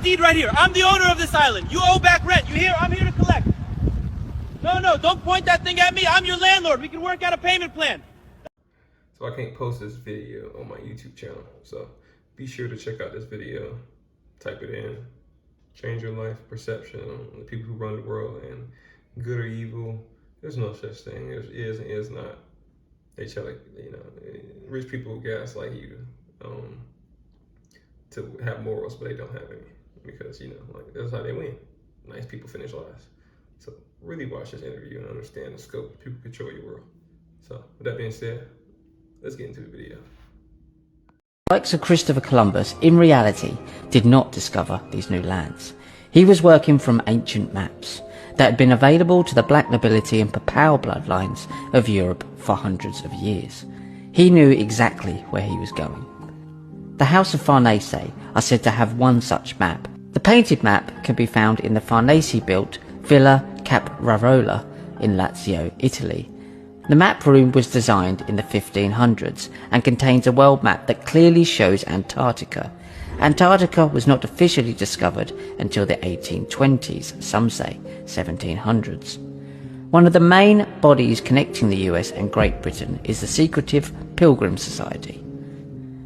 deed right here. I'm the owner of this island. You owe back rent. You hear? I'm here to collect. No, don't point that thing at me. I'm your landlord. We can work out a payment plan. So I can't post this video on my YouTube channel. So be sure to check out this video. Type it in. Change your life perception on the people who run the world and good or evil. There's no such thing. There is and is not. They try to, rich people gaslight you to have morals, but they don't have any. Because, that's how they win. Nice people finish last. So really watch this interview and understand the scope of people control your world. So with that being said, let's get into the video. Like Sir Christopher Columbus, in reality, did not discover these new lands. He was working from ancient maps that had been available to the black nobility and papal bloodlines of Europe for hundreds of years. He knew exactly where he was going. The House of Farnese are said to have one such map. The painted map can be found in the Farnese-built Villa Caprarola in Lazio, Italy. The map room was designed in the 1500s and contains a world map that clearly shows Antarctica. Antarctica was not officially discovered until the 1820s, some say 1700s. One of the main bodies connecting the US and Great Britain is the secretive Pilgrim Society.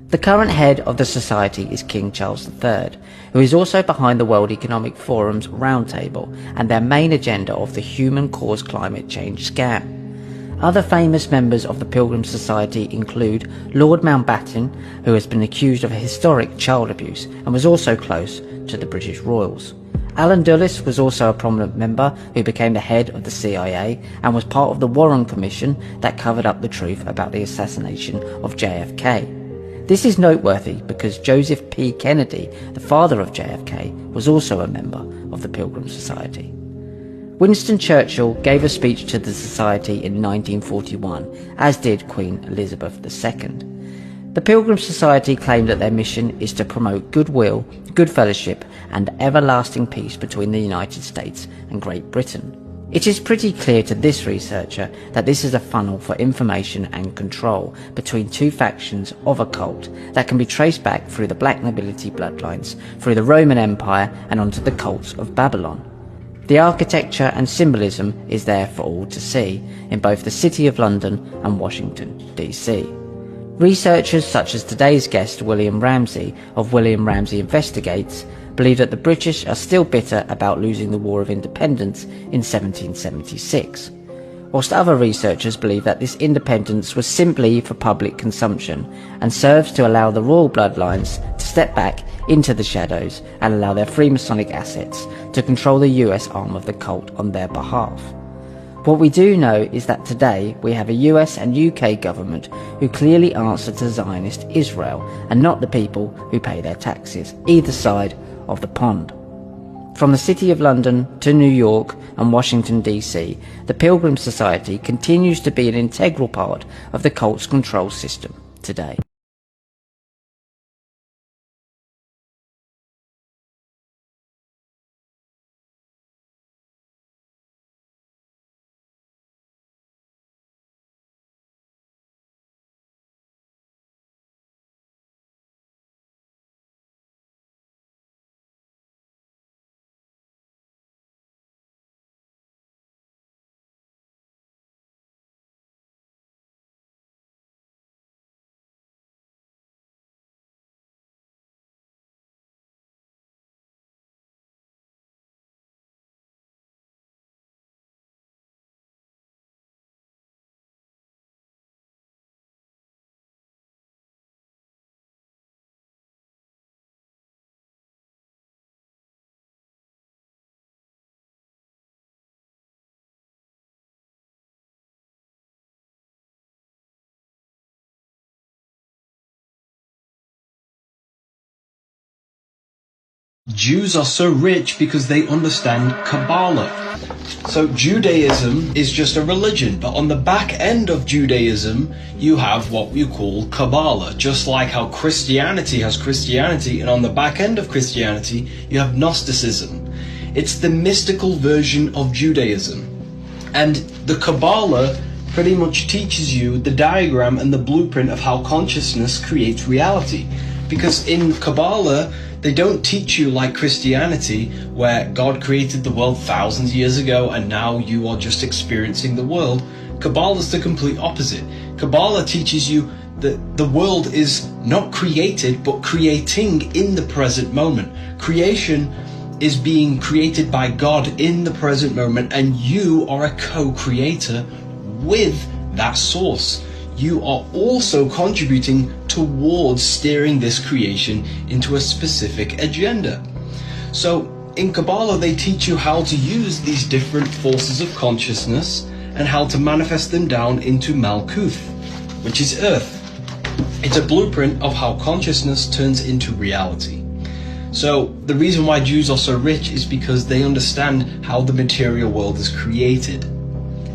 The current head of the society is King Charles III, who is also behind the World Economic Forum's Roundtable and their main agenda of the human-caused climate change scam. Other famous members of the Pilgrim Society include Lord Mountbatten, who has been accused of historic child abuse and was also close to the British royals. Alan Dulles was also a prominent member who became the head of the CIA and was part of the Warren Commission that covered up the truth about the assassination of JFK. This is noteworthy because Joseph P. Kennedy, the father of JFK, was also a member of the Pilgrim Society. Winston Churchill gave a speech to the society in 1941, as did Queen Elizabeth II. The Pilgrim Society claimed that their mission is to promote goodwill, good fellowship, and everlasting peace between the United States and Great Britain. It is pretty clear to this researcher that this is a funnel for information and control between two factions of a cult that can be traced back through the black nobility bloodlines, through the Roman Empire, and onto the cults of Babylon. The architecture and symbolism is there for all to see in both the City of London and Washington, D.C. Researchers such as today's guest William Ramsey of William Ramsey Investigates believe that the British are still bitter about losing the War of Independence in 1776, whilst other researchers believe that this independence was simply for public consumption and serves to allow the royal bloodlines to step back into the shadows and allow their Freemasonic assets to control the US arm of the cult on their behalf. What we do know is that today we have a US and UK government who clearly answer to Zionist Israel and not the people who pay their taxes, either side of the pond. From the City of London to New York and Washington DC, the Pilgrim Society continues to be an integral part of the cult's control system today. Jews are so rich because they understand Kabbalah. So Judaism is just a religion, but on the back end of Judaism, you have what you call Kabbalah, just like how Christianity has Christianity, and on the back end of Christianity, you have Gnosticism. It's the mystical version of Judaism. And the Kabbalah pretty much teaches you the diagram and the blueprint of how consciousness creates reality. Because in Kabbalah, They don't teach you like Christianity, where God created the world thousands of years ago and now you are just experiencing the world. Kabbalah is the complete opposite. Kabbalah teaches you that the world is not created, but creating in the present moment. Creation is being created by God in the present moment, and you are a co-creator with that source. You are also contributing towards steering this creation into a specific agenda. So in Kabbalah, they teach you how to use these different forces of consciousness and how to manifest them down into Malkuth, which is earth. It's a blueprint of how consciousness turns into reality. So the reason why Jews are so rich is because they understand how the material world is created,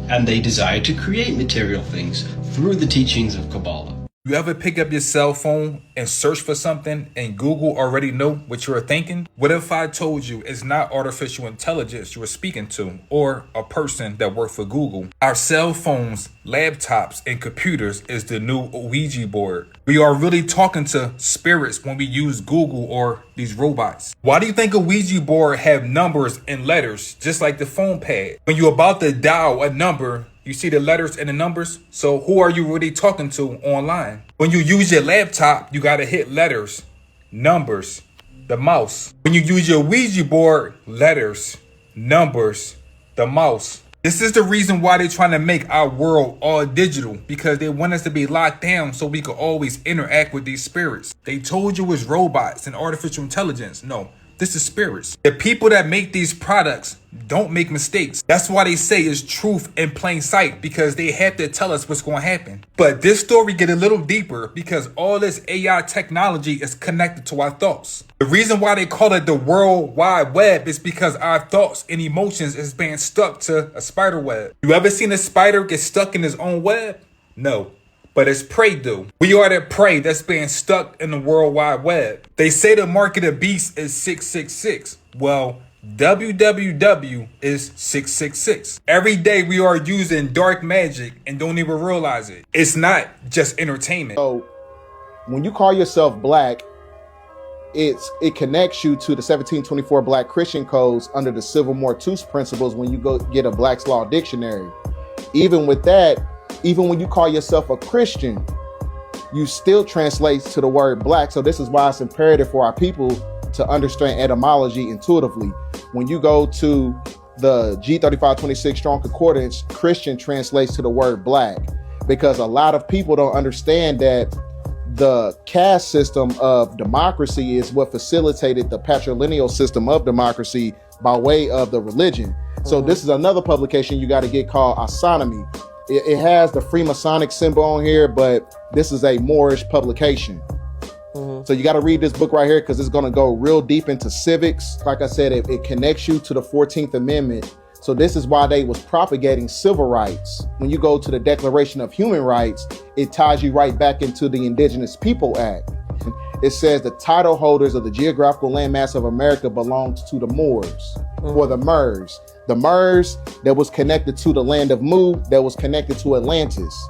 and they desire to create material things through the teachings of Kabbalah. You ever pick up your cell phone and search for something and Google already know what you're thinking? What if I told you it's not artificial intelligence you were speaking to or a person that worked for Google? Our cell phones, laptops, and computers is the new Ouija board. We are really talking to spirits when we use Google or these robots. Why do you think a Ouija board have numbers and letters just like the phone pad? When you're about to dial a number, you see the letters and the numbers. So who are you really talking to online? When you use your laptop, you gotta hit letters, numbers, the mouse. When you use your Ouija board, letters, numbers, the mouse. This is the reason why they're trying to make our world all digital, because they want us to be locked down so we could always interact with these spirits. They told you it's robots and artificial intelligence. No, this is spirits. The people that make these products don't make mistakes. That's why they say it's truth in plain sight, because they have to tell us what's going to happen. But this story get a little deeper because all this AI technology is connected to our thoughts. The reason why they call it the World Wide Web is because our thoughts and emotions is being stuck to a spider web. You ever seen a spider get stuck in his own web? No. But its prey do. We are the prey that's being stuck in the World Wide Web. They say the mark of the beast is 666. Well, www is 666. Every day we are using dark magic and don't even realize it. It's not just entertainment. So when you call yourself black, it connects you to the 1724 Black Christian codes under the Civil Mortuus principles when you go get a Black's Law dictionary. Even with that, even when you call yourself a Christian, you still translates to the word black. So this is why it's imperative for our people to understand etymology intuitively. When you go to the G3526 Strong Concordance, Christian translates to the word black, because a lot of people don't understand that the caste system of democracy is what facilitated the patrilineal system of democracy by way of the religion. So this is another publication you got to get called Astronomy. It has the Freemasonic symbol on here, but this is a Moorish publication. So you got to read this book right here because it's going to go real deep into civics. Like I said, it connects you to the 14th Amendment. So this is why they was propagating civil rights. When you go to the Declaration of Human Rights, it ties you right back into the Indigenous People Act. It says the title holders of the geographical landmass of America belongs to the Moors or the Mers. The Mers that was connected to the land of Mu, that was connected to Atlantis.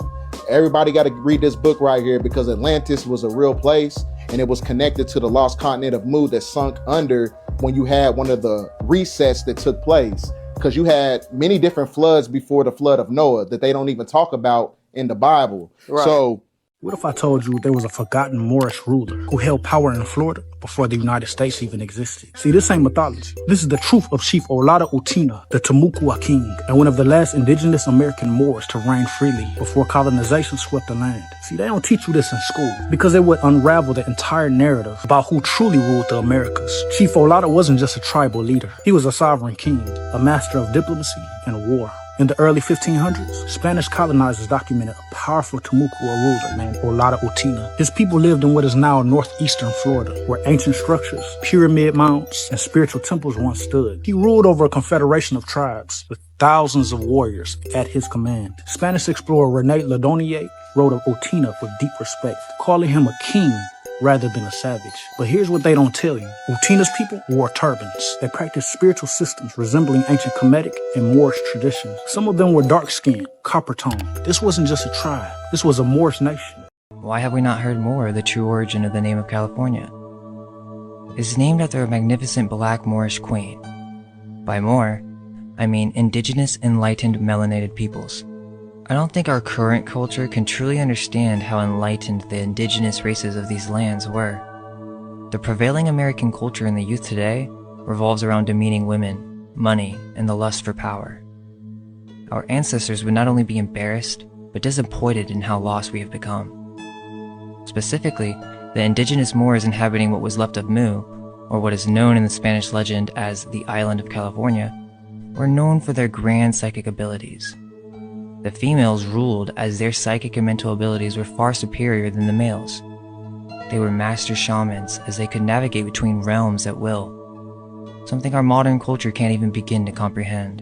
Everybody got to read this book right here because Atlantis was a real place and it was connected to the lost continent of Mu that sunk under when you had one of the resets that took place. Because you had many different floods before the flood of Noah that they don't even talk about in the Bible. Right. So what if I told you there was a forgotten Moorish ruler who held power in Florida before the United States even existed? See, this ain't mythology. This is the truth of Chief Olaudah Utina, the Timucua king, and one of the last indigenous American Moors to reign freely before colonization swept the land. See, they don't teach you this in school because it would unravel the entire narrative about who truly ruled the Americas. Chief Olaudah wasn't just a tribal leader. He was a sovereign king, a master of diplomacy and war. In the early 1500s, Spanish colonizers documented a powerful Timucua ruler named Olaudah Utina. His people lived in what is now northeastern Florida, where ancient structures, pyramid mounds, and spiritual temples once stood. He ruled over a confederation of tribes with thousands of warriors at his command. Spanish explorer René Ladonnier wrote of Utina with deep respect, calling him a king rather than a savage. But here's what they don't tell you. Utina's people wore turbans. They practiced spiritual systems resembling ancient Kemetic and Moorish traditions. Some of them were dark-skinned, copper-toned. This wasn't just a tribe. This was a Moorish nation. Why have we not heard more of the true origin of the name of California? is named after a magnificent black Moorish queen. By Moor, I mean indigenous enlightened melanated peoples. I don't think our current culture can truly understand how enlightened the indigenous races of these lands were. The prevailing American culture in the youth today revolves around demeaning women, money, and the lust for power. Our ancestors would not only be embarrassed, but disappointed in how lost we have become. Specifically, the indigenous Moors inhabiting what was left of Mu, or what is known in the Spanish legend as the island of California, were known for their grand psychic abilities. The females ruled as their psychic and mental abilities were far superior than the males. They were master shamans as they could navigate between realms at will, something our modern culture can't even begin to comprehend.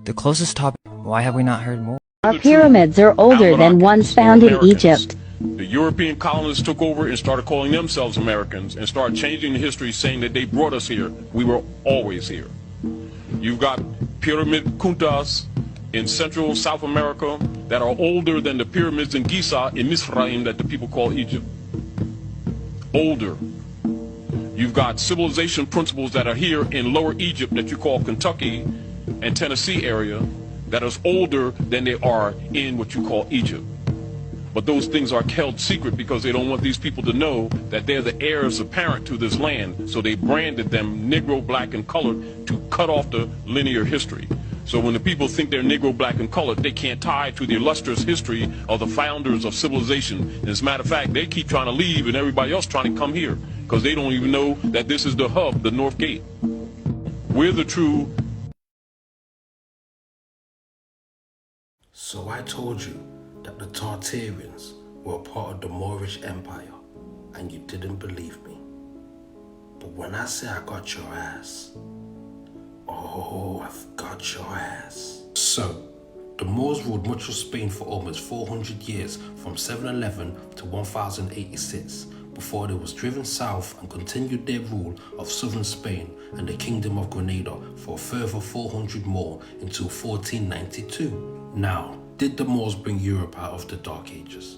The closest topic, why have we not heard more? Our pyramids are older than ones found in Egypt. The European colonists took over and started calling themselves Americans and started changing the history, saying that they brought us here. We were always here. You've got pyramid kuntas in Central South America that are older than the pyramids in Giza in Misraim that the people call Egypt. Older. You've got civilization principles that are here in Lower Egypt that you call Kentucky and Tennessee area that is older than they are in what you call Egypt. But those things are held secret because they don't want these people to know that they're the heirs apparent to this land. So they branded them Negro, black, and colored to cut off the linear history. So when the people think they're Negro, black, and colored, they can't tie to the illustrious history of the founders of civilization. And as a matter of fact, they keep trying to leave and everybody else trying to come here because they don't even know that this is the hub, the North Gate. We're the true. So I told you that the Tartarians were a part of the Moorish Empire, and you didn't believe me. But when I say I got your ass, oh, I've got your ass. So, the Moors ruled much of Spain for almost 400 years, from 711 to 1086, before they was driven south and continued their rule of southern Spain and the Kingdom of Granada for a further 400 more until 1492. Now, did the Moors bring Europe out of the Dark Ages?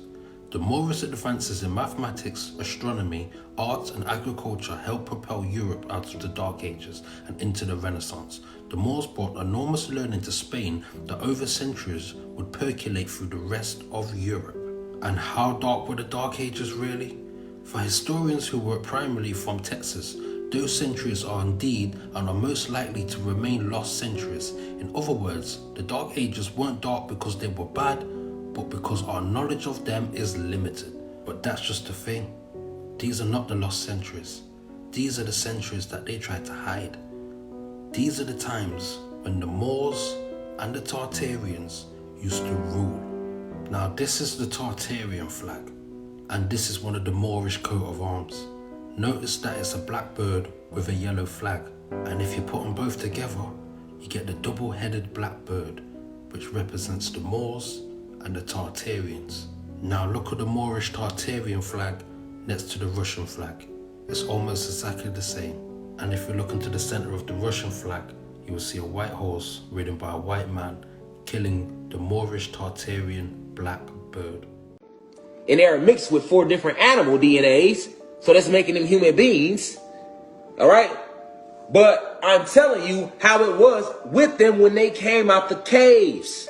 The Moorish advances in mathematics, astronomy, arts and agriculture helped propel Europe out of the Dark Ages and into the Renaissance. The Moors brought enormous learning to Spain that over centuries would percolate through the rest of Europe. And how dark were the Dark Ages really? For historians who were primarily from Texas, those centuries are indeed and are most likely to remain lost centuries. In other words, the Dark Ages weren't dark because they were bad, but because our knowledge of them is limited. But that's just the thing. These are not the lost centuries. These are the centuries that they tried to hide. These are the times when the Moors and the Tartarians used to rule. Now this is the Tartarian flag, and this is one of the Moorish coat of arms. Notice that it's a black bird with a yellow flag, and if you put them both together, you get the double-headed black bird, which represents the Moors and the Tartarians. Now look at the Moorish Tartarian flag next to the Russian flag. It's almost exactly the same. And if you look into the center of the Russian flag, you will see a white horse ridden by a white man killing the Moorish Tartarian black bird. And they're mixed with 4 different animal DNAs, so that's making them human beings. All right? But I'm telling you how it was with them when they came out the caves.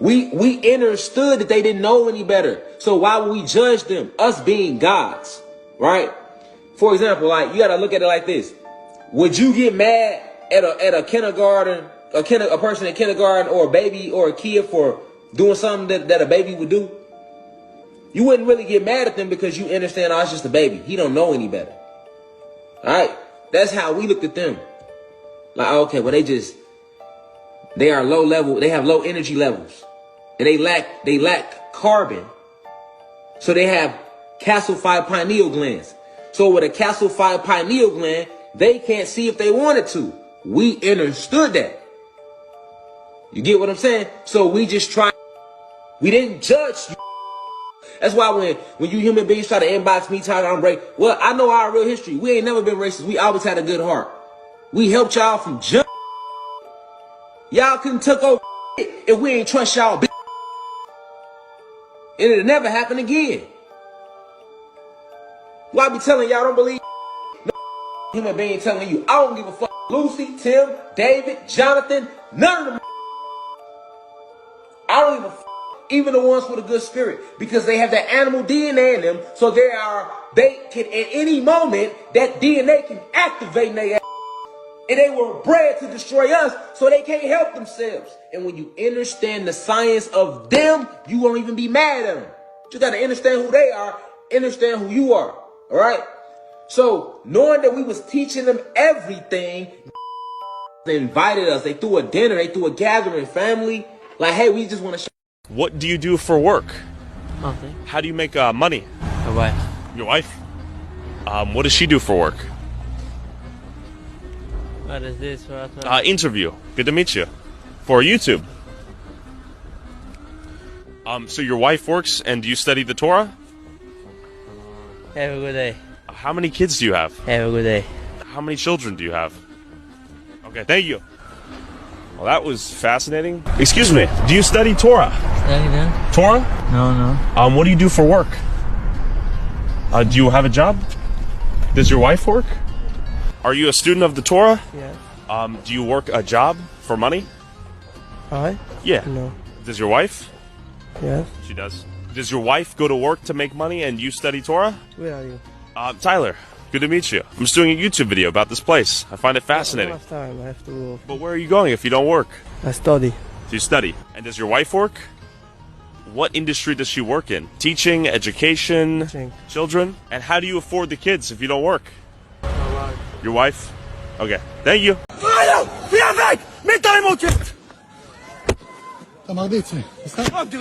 We understood that they didn't know any better. So why would we judge them? Us being gods, right? For example, like, you got to look at it like this. Would you get mad at a kindergarten, a person in kindergarten, or a baby or a kid for doing something that a baby would do? You wouldn't really get mad at them because you understand, oh, it's just a baby. He don't know any better. All right? That's how we looked at them. Like, okay, well, they are low level. They have low energy levels. And they lack carbon. So they have calcified pineal glands. So with a calcified pineal gland, they can't see if they wanted to. We understood that. You get what I'm saying? So we just try. We didn't judge you. That's why when you human beings try to inbox me talking I'm break, well, I know our real history. We ain't never been racist. We always had a good heart. We helped y'all from jump. Y'all couldn't took over if we ain't trust y'all. And it'll never happen again. Why I be telling y'all don't believe no human being telling you? I don't give a fuck. Lucy, Tim, David, Jonathan, none of them. I don't give a fuck. Even the ones with a good spirit, because they have that animal DNA in them, so they can at any moment that DNA can activate in their ass. And they were bred to destroy us, so they can't help themselves. And when you understand the science of them, you won't even be mad at them. You gotta understand who they are, understand who you are. All right. So knowing that we was teaching them everything, they invited us. They threw a dinner. They threw a gathering, family. Like, hey, we just want to. What do you do for work? Nothing. How do you make money? My wife. Your wife? What does she do for work? What is this? Interview. Good to meet you. For YouTube. So your wife works, and do you study the Torah? Have a good day. How many kids do you have? Have a good day. How many children do you have? Okay, thank you. Well, that was fascinating. Excuse me, do you study Torah? Study then? Torah? No. What do you do for work? Do you have a job? Does your wife work? Are you a student of the Torah? Yes. Do you work a job for money? I? Yeah. No. Does your wife? Yes. She does. Does your wife go to work to make money and you study Torah? Where are you? Tyler, good to meet you. I'm just doing a YouTube video about this place. I find it fascinating. I don't have time. I have to go. But where are you going if you don't work? I study. So you study. And does your wife work? What industry does she work in? Teaching, education, Teaching. Children? And how do you afford the kids if you don't work? Your wife? Okay. Thank you.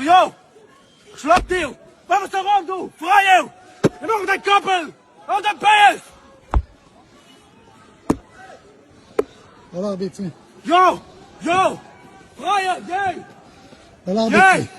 Yo! Schlag dir! Was ist da wrong, du? Frei! Wir machen dein Koppel! Und dein PS! Yo! Yo! Freie! Gay! Gay!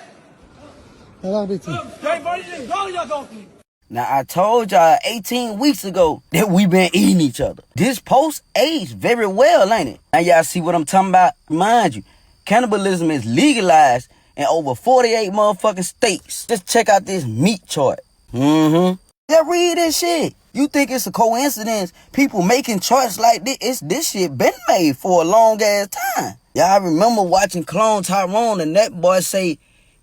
Now, I told y'all 18 weeks ago that we been eating each other. This post aged very well, ain't it? Now, y'all see what I'm talking about? Mind you, cannibalism is legalized in over 48 motherfucking states. Just check out this meat chart. Yeah, read this shit. You think it's a coincidence people making charts like this? This shit been made for a long ass time. Y'all remember watching Clone Tyrone and that boy say,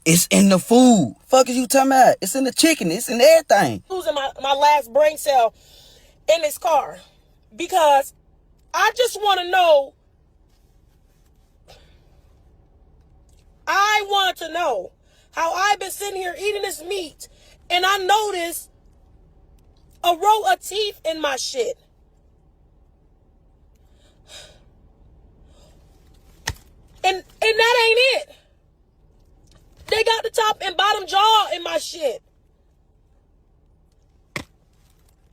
it's in the food. Fuck is you talking about? It's in the chicken. It's in everything. Losing my last brain cell in this car because I just want to know. I want to know how I've been sitting here eating this meat and I noticed a row of teeth in my shit. And that ain't it. They got the top and bottom jaw in my shit.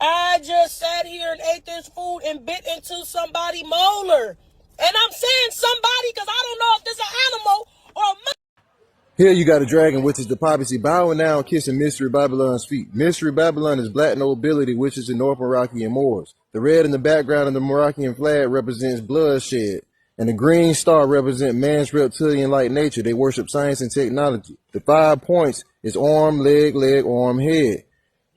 I just sat here and ate this food and bit into somebody's molar. And I'm saying somebody because I don't know if this is an animal or a man. Here you got a dragon, which is the prophecy, bowing down, kissing Mystery Babylon's feet. Mystery Babylon is black nobility, which is the North Moroccan Moors. The red in the background of the Moroccan flag represents bloodshed, and the green star represents man's reptilian-like nature. They worship science and technology. The 5 points is arm, leg, arm, head.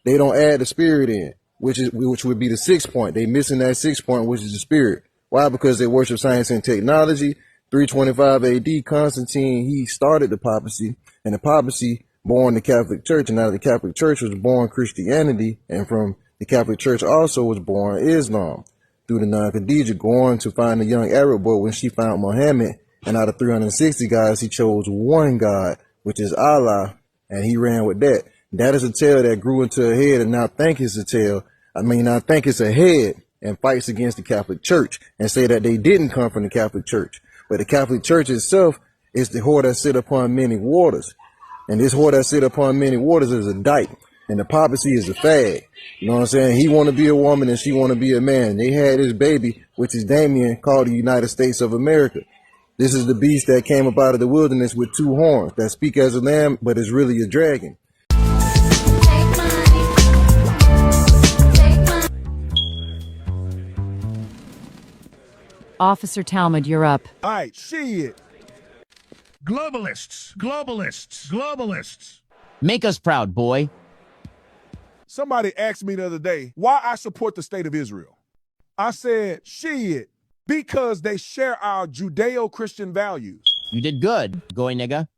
They don't add the spirit in, which would be the 6th point. They missing that 6th point, which is the spirit. Why? Because they worship science and technology. 325 AD, Constantine, he started the papacy, and the papacy born the Catholic Church, and out of the Catholic Church was born Christianity, and from the Catholic Church also was born Islam. Through the Nun Khadijah, going to find a young Arab boy when she found Muhammad, and out of 360 guys, he chose one God, which is Allah, and he ran with that. That is a tail that grew into a head, and now think it's a tail. I think it's a head, and fights against the Catholic Church, and say that they didn't come from the Catholic Church. But the Catholic Church itself is the whore that sit upon many waters. And this whore that sit upon many waters is a dyke. And the papacy is a fag. You know what I'm saying? He want to be a woman and she want to be a man. They had this baby, which is Damien, called the United States of America. This is the beast that came up out of the wilderness with 2 horns that speak as a lamb, but is really a dragon. Officer Talmud, you're up. All right, see it. Globalists, globalists, globalists. Make us proud, boy. Somebody asked me the other day why I support the state of Israel. I said, shit, because they share our Judeo-Christian values. You did good, goy nigga.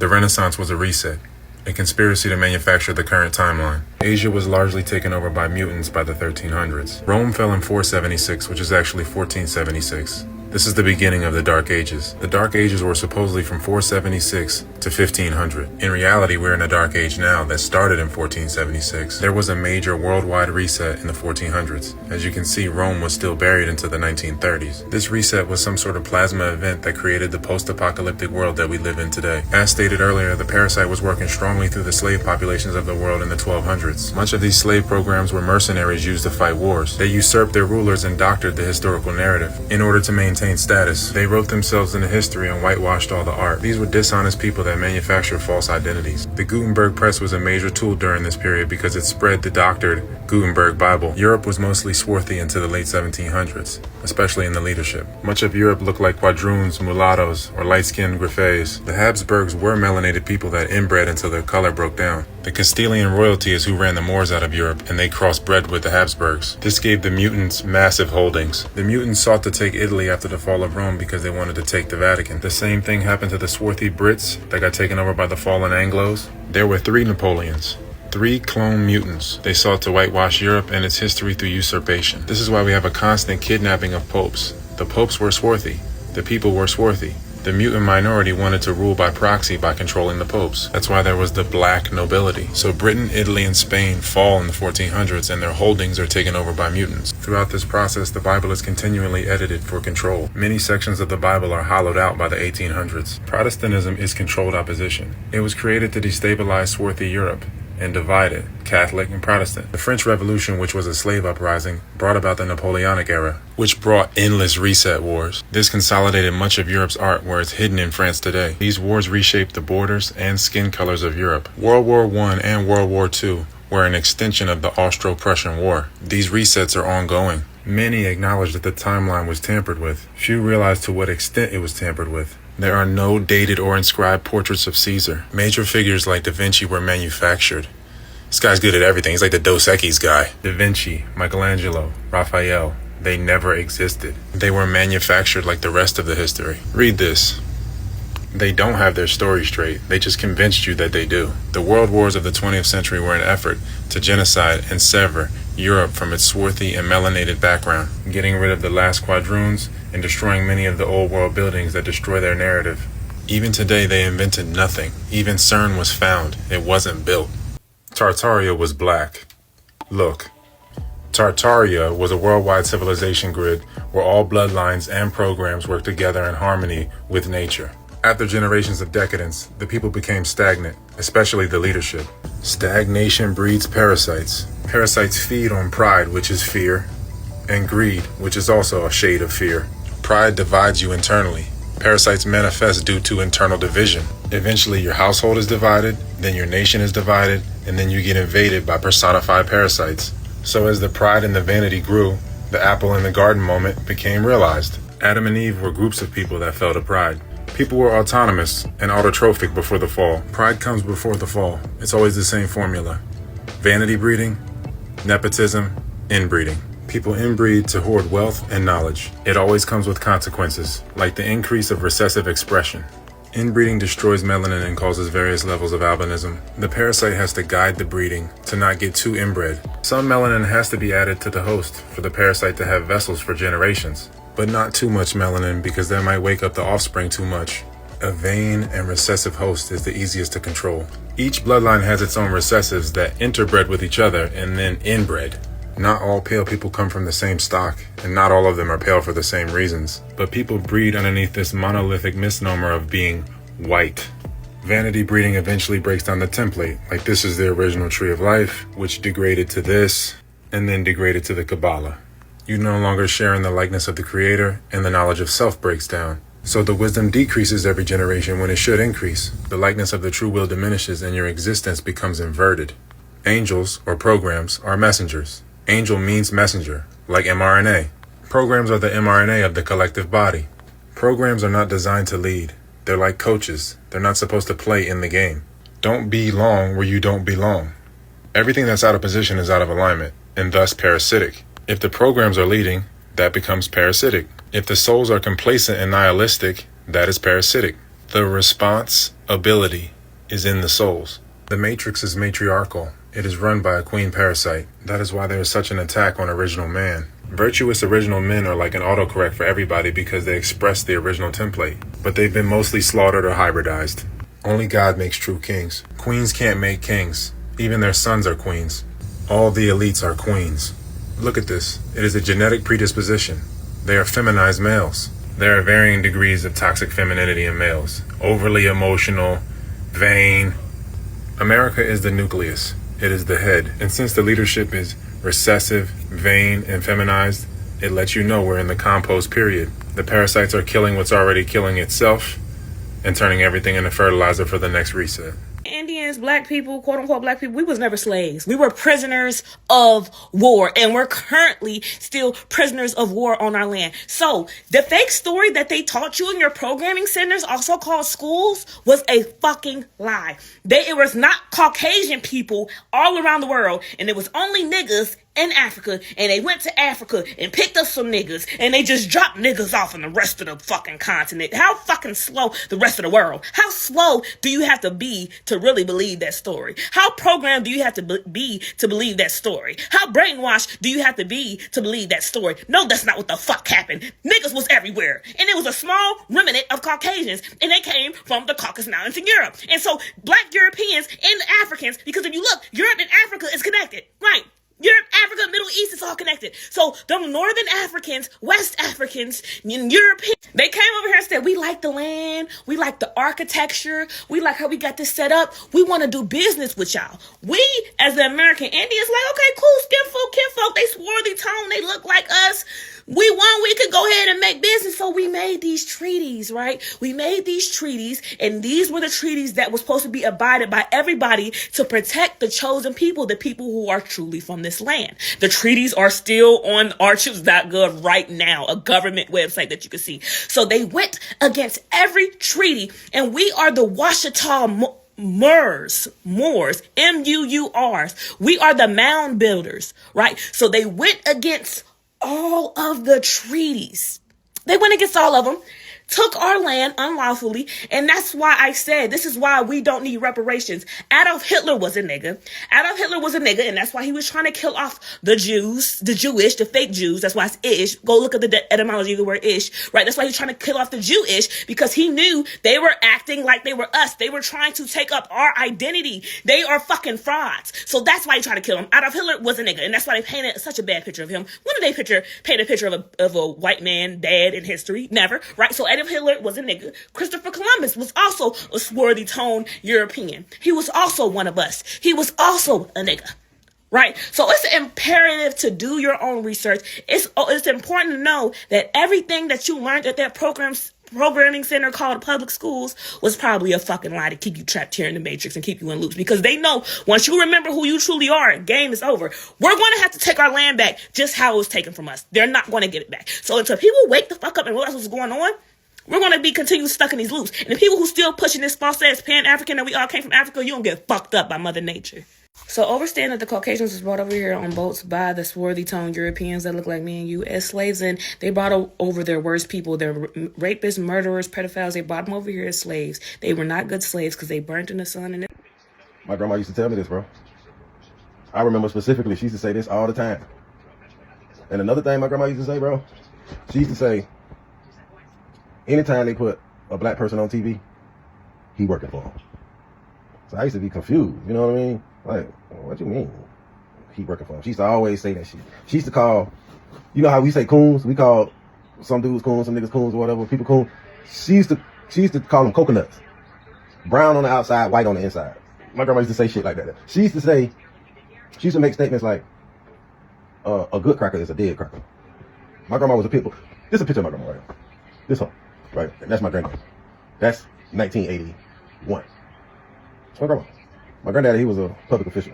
The Renaissance was a reset, a conspiracy to manufacture the current timeline. Asia was largely taken over by mutants by the 1300s. Rome fell in 476, which is actually 1476. This is the beginning of the Dark Ages. The Dark Ages were supposedly from 476 to 1500. In reality, we're in a Dark Age now that started in 1476. There was a major worldwide reset in the 1400s. As you can see, Rome was still buried into the 1930s. This reset was some sort of plasma event that created the post-apocalyptic world that we live in today. As stated earlier, the parasite was working strongly through the slave populations of the world in the 1200s. Much of these slave programs were mercenaries used to fight wars. They usurped their rulers and doctored the historical narrative. In order to maintain status, they wrote themselves into history and whitewashed all the art. These were dishonest people that manufactured false identities. The Gutenberg press was a major tool during this period because it spread the doctored Gutenberg Bible. Europe was mostly swarthy into the late 1700s, especially in the leadership. Much of Europe looked like quadroons, mulattoes, or light-skinned griffes. The Habsburgs were melanated people that inbred until their color broke down. The Castilian royalty is who ran the Moors out of Europe, and they crossbred with the Habsburgs. This gave the mutants massive holdings. The mutants sought to take Italy after the fall of Rome because they wanted to take the Vatican. The same thing happened to the swarthy Brits that got taken over by the fallen Anglos. There were 3 Napoleons. 3 clone mutants. They sought to whitewash Europe and its history through usurpation. This is why we have a constant kidnapping of popes. The popes were swarthy. The people were swarthy. The mutant minority wanted to rule by proxy by controlling the popes. That's why there was the black nobility. So Britain, Italy, and Spain fall in the 1400s and their holdings are taken over by mutants. Throughout this process, the Bible is continually edited for control. Many sections of the Bible are hollowed out by the 1800s. Protestantism is controlled opposition. It was created to destabilize swarthy Europe and divided Catholic and Protestant. The French Revolution, which was a slave uprising, brought about the Napoleonic era, which brought endless reset wars. This consolidated much of Europe's art where it's hidden in France today. These wars reshaped the borders and skin colors of Europe. World War I and World War II were an extension of the Austro-Prussian War. These resets are ongoing. Many acknowledge that the timeline was tampered with. Few realize to what extent it was tampered with. There are no dated or inscribed portraits of Caesar. Major figures like Da Vinci were manufactured. This guy's good at everything. He's like the Dos Equis guy. Da Vinci, Michelangelo, Raphael, they never existed. They were manufactured like the rest of the history. Read this. They don't have their story straight. They just convinced you that they do. The world wars of the 20th century were an effort to genocide and sever Europe from its swarthy and melanated background, getting rid of the last quadroons and destroying many of the old world buildings that destroy their narrative. Even today, they invented nothing. Even CERN was found. It wasn't built. Tartaria was black. Look. Tartaria was a worldwide civilization grid where all bloodlines and programs worked together in harmony with nature. After generations of decadence, the people became stagnant, especially the leadership. Stagnation breeds parasites. Parasites feed on pride, which is fear, and greed, which is also a shade of fear. Pride divides you internally. Parasites manifest due to internal division. Eventually, your household is divided, then your nation is divided, and then you get invaded by personified parasites. So as the pride and the vanity grew, the apple in the garden moment became realized. Adam and Eve were groups of people that fell to pride. People were autonomous and autotrophic before the fall. Pride comes before the fall. It's always the same formula. Vanity breeding, nepotism, inbreeding. People inbreed to hoard wealth and knowledge. It always comes with consequences, like the increase of recessive expression. Inbreeding destroys melanin and causes various levels of albinism. The parasite has to guide the breeding to not get too inbred. Some melanin has to be added to the host for the parasite to have vessels for generations. But not too much melanin because that might wake up the offspring too much. A vain and recessive host is the easiest to control. Each bloodline has its own recessives that interbred with each other and then inbred. Not all pale people come from the same stock, and not all of them are pale for the same reasons. But people breed underneath this monolithic misnomer of being white. Vanity breeding eventually breaks down the template, like this is the original tree of life, which degraded to this, and then degraded to the Kabbalah. You no longer share in the likeness of the Creator, and the knowledge of self breaks down. So the wisdom decreases every generation when it should increase. The likeness of the true will diminishes, and your existence becomes inverted. Angels, or programs, are messengers. Angel means messenger, like mRNA. Programs are the mRNA of the collective body. Programs are not designed to lead. They're like coaches. They're not supposed to play in the game. Don't belong where you don't belong. Everything that's out of position is out of alignment, and thus parasitic. If the programs are leading, that becomes parasitic. If the souls are complacent and nihilistic, that is parasitic. The responsibility is in the souls. The matrix is matriarchal. It is run by a queen parasite. That is why there is such an attack on original man. Virtuous original men are like an autocorrect for everybody because they express the original template, but they've been mostly slaughtered or hybridized. Only God makes true kings. Queens can't make kings. Even their sons are queens. All the elites are queens. Look at this. It is a genetic predisposition. They are feminized males. There are varying degrees of toxic femininity in males. Overly emotional, vain. America is the nucleus. It is the head. And since the leadership is recessive, vain, and feminized, it lets you know we're in the compost period. The parasites are killing what's already killing itself and turning everything into fertilizer for the next reset. Indians, black people, quote unquote black people, we was never slaves. We were prisoners of war, and we're currently still prisoners of war on our land. So the fake story that they taught you in your programming centers, also called schools, was a fucking lie. It was not Caucasian people all around the world, and it was only niggas in Africa, and they went to Africa and picked up some niggas, and they just dropped niggas off in the rest of the fucking continent. How fucking slow the rest of the world? How slow do you have to be to really believe that story? How programmed do you have to be to believe that story? How brainwashed do you have to be to believe that story? No, that's not what the fuck happened. Niggas was everywhere, and it was a small remnant of Caucasians, and they came from the Caucasus Mountains in Europe. And so black Europeans and Africans, because if you look, Europe and Africa is connected, right? Europe, Africa, Middle East, it's all connected. So the Northern Africans, West Africans, and Europeans, they came over here and said, we like the land, we like the architecture, we like how we got this set up, we want to do business with y'all. We, as the American Indians, like, okay, cool, kinfolk, they swarthy tone, they look like us. We could go ahead and make business. So we made these treaties, right? We made these treaties, and these were the treaties that were supposed to be abided by everybody to protect the chosen people, the people who are truly from this land. The treaties are still on archives.gov right now, a government website that you can see. So they went against every treaty, and we are the Washita Moors, M-U-U-Rs. We are the mound builders, right? So they went against all of the treaties. They went against all of them, took our land unlawfully, and that's why I said this is why we don't need reparations. Adolf Hitler was a nigga. And that's why he was trying to kill off the Jews, the Jewish, the fake Jews. That's why it's ish. Go look at the etymology of the word ish, right? That's why he's trying to kill off the Jewish, because he knew they were acting like they were us. They were trying to take up our identity. They are fucking frauds. So that's why he tried to kill him. Adolf Hitler was a nigga, and that's why they painted such a bad picture of him. When did they paint a picture of a white man dead in history? Never, right? So Adolf Hitler was a nigga. Christopher Columbus was also a swarthy tone European. He was also one of us. He was also a nigga. Right? So it's imperative to do your own research. It's important to know that everything that you learned at that programming center called public schools was probably a fucking lie to keep you trapped here in the matrix and keep you in loops, because they know once you remember who you truly are, game is over. We're going to have to take our land back just how it was taken from us. They're not going to get it back. So until people wake the fuck up and realize what's going on, we're going to be continued stuck in these loops. And the people who still pushing this false ass Pan-African that we all came from Africa, you don't get fucked up by Mother Nature. So understand that the Caucasians was brought over here on boats by the swarthy toned Europeans that look like me and you as slaves, and they brought over their worst people, their rapists, murderers, pedophiles. They brought them over here as slaves. They were not good slaves because they burnt in the sun. And my grandma used to tell me this, bro. I remember specifically, she used to say this all the time. And another thing my grandma used to say, bro, she used to say, anytime they put a black person on TV, he working for them. So I used to be confused, you know what I mean? Like, what you mean? He working for them. She used to always say that shit. She used to call, you know how we say coons? We call some dudes coons, some niggas coons or whatever, people coons. She used to call them coconuts. Brown on the outside, white on the inside. My grandma used to say shit like that. She used to make statements like, a good cracker is a dead cracker. My grandma was a pitbull. This is a picture of my grandma right here. This one, right? And that's my granddad. That's 1981. That's my grandma. My granddad, he was a public official.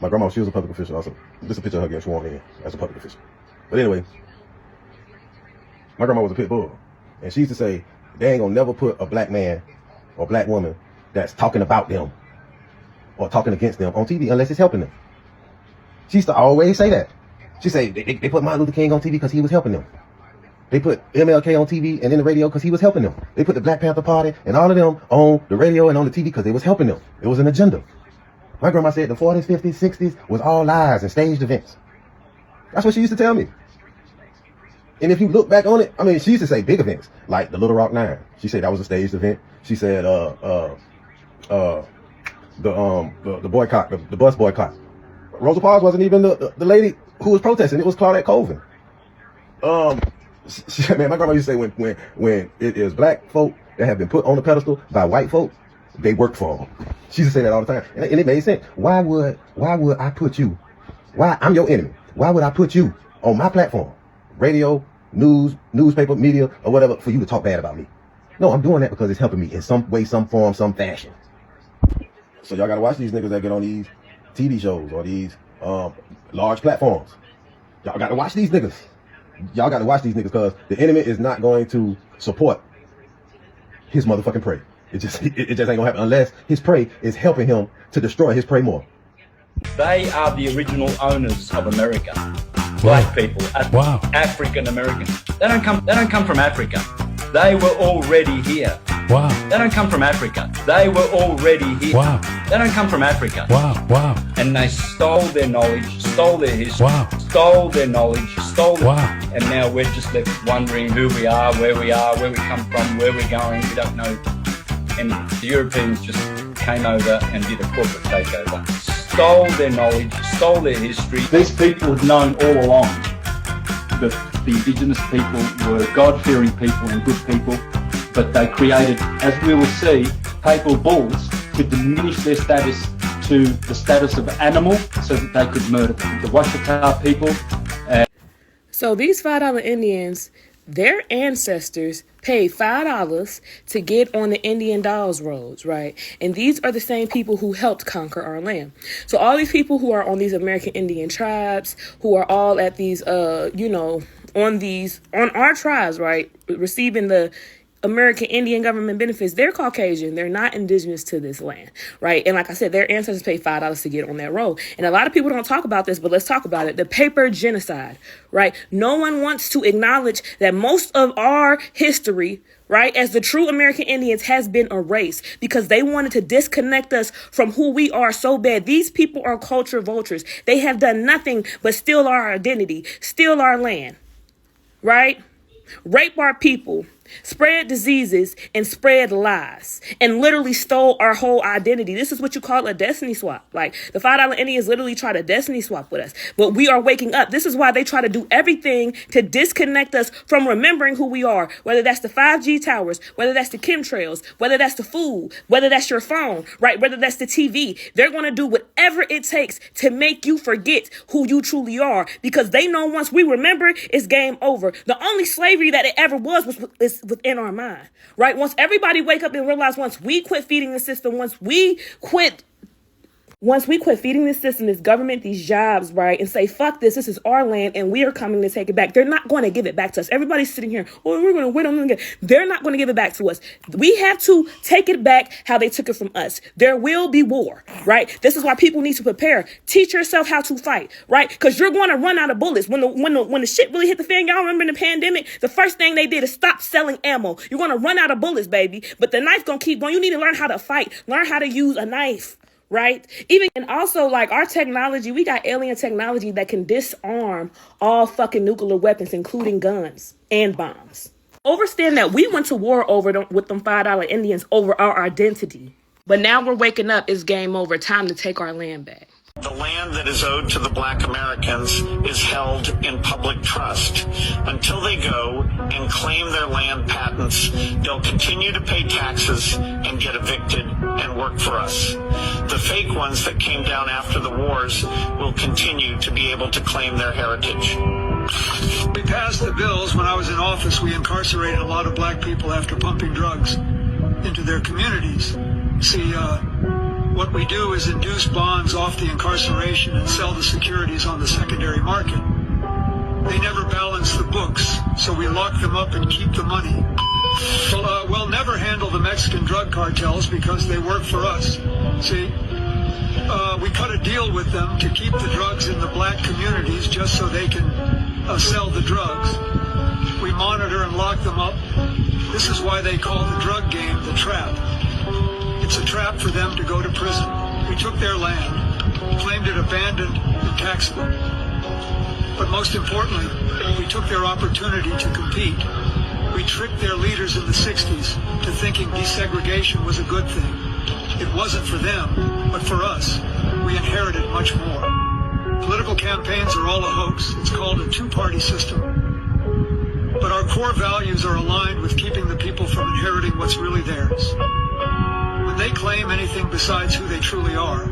My grandma, she was a public official also. This is a picture of her getting sworn in as a public official. But anyway, my grandma was a pit bull. And she used to say, they ain't gonna never put a black man or black woman that's talking about them or talking against them on TV unless it's helping them. She used to always say that. She say they put Martin Luther King on TV because he was helping them. They put MLK on TV and in the radio because he was helping them. They put the Black Panther Party and all of them on the radio and on the TV because they was helping them. It was an agenda. My grandma said the 40s, 50s, 60s was all lies and staged events. That's what she used to tell me. And if you look back on it, I mean, she used to say big events like the Little Rock Nine. She said that was a staged event. She said the boycott, the bus boycott. Rosa Parks wasn't even the lady who was protesting. It was Claudette Colvin. Man, my grandma used to say when it is black folk that have been put on the pedestal by white folk, they work for them. She used to say that all the time, and it made sense. Why would I put you? Why I'm your enemy? Why would I put you on my platform, radio, news, newspaper, media, or whatever, for you to talk bad about me? No, I'm doing that because it's helping me in some way, some form, some fashion. So y'all gotta watch these niggas that get on these TV shows or these large platforms. Y'all gotta watch these niggas. Y'all gotta watch these niggas because the enemy is not going to support his motherfucking prey. It just ain't gonna happen unless his prey is helping him to destroy his prey more. They are the original owners of America. Black people, African Americans. They don't come from Africa. They were already here. Wow. They don't come from Africa. They were already here. Wow. They don't come from Africa. Wow. And they stole their knowledge, stole their history, stole their knowledge, stole it. And now we're just left wondering who we are, where we come from, where we're going. We don't know. And the Europeans just came over and did a corporate takeover. Stole their knowledge, stole their history. These people had known all along that the indigenous people were God-fearing people and good people, but they created, as we will see, papal bulls to diminish their status to the status of animal so that they could murder them. The Washita people. So these $5 Indians, their ancestors paid $5 to get on the Indian Dolls roads, right? And these are the same people who helped conquer our land. So all these people who are on these American Indian tribes, who are all at these, on our tribes, right, receiving the American Indian government benefits, they're Caucasian. They're not indigenous to this land, right? And like I said, their ancestors paid $5 to get on that road. And a lot of people don't talk about this, but let's talk about it. The paper genocide, right? No one wants to acknowledge that most of our history, right, as the true American Indians has been erased because they wanted to disconnect us from who we are so bad. These people are culture vultures. They have done nothing but steal our identity, steal our land, right? Rape our people, spread diseases, and spread lies, and literally stole our whole identity. This is what you call a destiny swap. Like, the $5 Indians literally try to destiny swap with us, but we are waking up. This is why they try to do everything to disconnect us from remembering who we are, whether that's the 5G towers, whether that's the chemtrails, whether that's the food, whether that's your phone, right? Whether that's the TV. They're going to do whatever it takes to make you forget who you truly are, because they know once we remember, it's game over. The only slavery that it ever was within our mind, right? Once everybody wake up and realize, once we quit feeding the system, once we quit feeding this system, this government, these jobs, right, and say, fuck this is our land and we are coming to take it back. They're not going to give it back to us. Everybody's sitting here, oh, we're going to wait on them again. They're not going to give it back to us. We have to take it back how they took it from us. There will be war, right? This is why people need to prepare. Teach yourself how to fight, right? Because you're going to run out of bullets. When the shit really hit the fan, y'all remember in the pandemic, the first thing they did is stop selling ammo. You're going to run out of bullets, baby. But the knife going to keep going. You need to learn how to fight. Learn how to use a knife. Right? And also, like, our technology, we got alien technology that can disarm all fucking nuclear weapons, including guns and bombs. Understand that we went to war with them $5 Indians over our identity. But now we're waking up. It's game over. Time to take our land back. The land that is owed to the Black Americans is held in public trust. Until they go and claim their land patents, they'll continue to pay taxes and get evicted and work for us. The fake ones that came down after the wars will continue to be able to claim their heritage. We passed the bills. When I was in office, we incarcerated a lot of black people after pumping drugs into their communities. See, what we do is induce bonds off the incarceration and sell the securities on the secondary market. They never balance the books, so we lock them up and keep the money. We'll never handle the Mexican drug cartels because they work for us. See, we cut a deal with them to keep the drugs in the black communities just so they can sell the drugs. We monitor and lock them up. This is why they call the drug game the trap. It's a trap for them to go to prison. We took their land, claimed it abandoned and taxable. But most importantly, we took their opportunity to compete. We tricked their leaders in the 60s to thinking desegregation was a good thing. It wasn't for them, but for us. We inherited much more. Political campaigns are all a hoax. It's called a two-party system. But our core values are aligned with keeping the people from inheriting what's really theirs. When they claim anything besides who they truly are.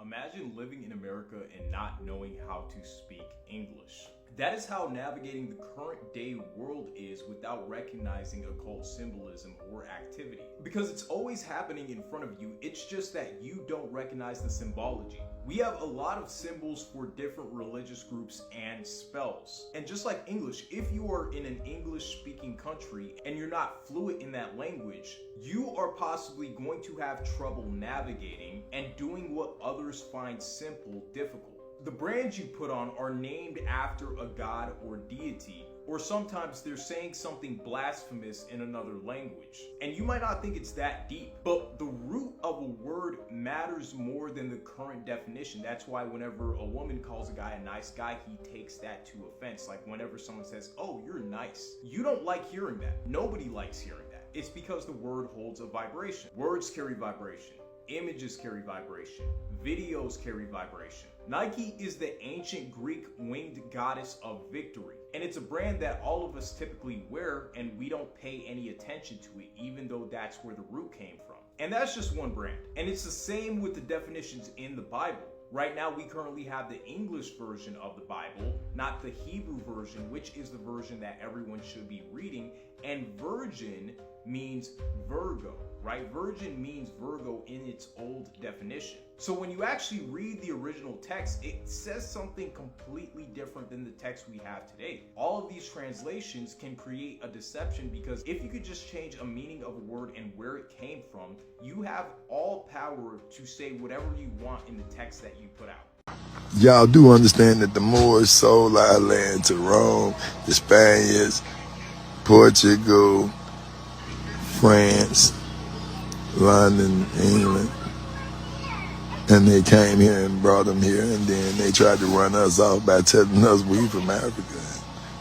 Imagine living in America and not knowing how to speak English. That is how navigating the current day world is without recognizing occult symbolism or activity. Because it's always happening in front of you, it's just that you don't recognize the symbology. We have a lot of symbols for different religious groups and spells. And just like English, if you are in an English-speaking country and you're not fluent in that language, you are possibly going to have trouble navigating and doing what others find simple difficult. The brands you put on are named after a god or deity, or sometimes they're saying something blasphemous in another language. And you might not think it's that deep, but the root of a word matters more than the current definition. That's why whenever a woman calls a guy a nice guy, he takes that to offense. Like whenever someone says, "Oh, you're nice," you don't like hearing that. Nobody likes hearing that. It's because the word holds a vibration. Words carry vibration. Images carry vibration. Videos carry vibration. Nike is the ancient Greek winged goddess of victory. And it's a brand that all of us typically wear and we don't pay any attention to it, even though that's where the root came from. And that's just one brand. And it's the same with the definitions in the Bible. Right now, we currently have the English version of the Bible, not the Hebrew version, which is the version that everyone should be reading. And virgin means Virgo, right? Virgin means Virgo in its old definition. So when you actually read the original text, it says something completely different than the text we have today. All of these translations can create a deception because if you could just change a meaning of a word and where it came from, you have all power to say whatever you want in the text that you put out. Y'all do understand that the Moors sold our land to Rome, the Spaniards, Portugal, France, London, England. And they came here and brought them here, and then they tried to run us off by telling us we from Africa.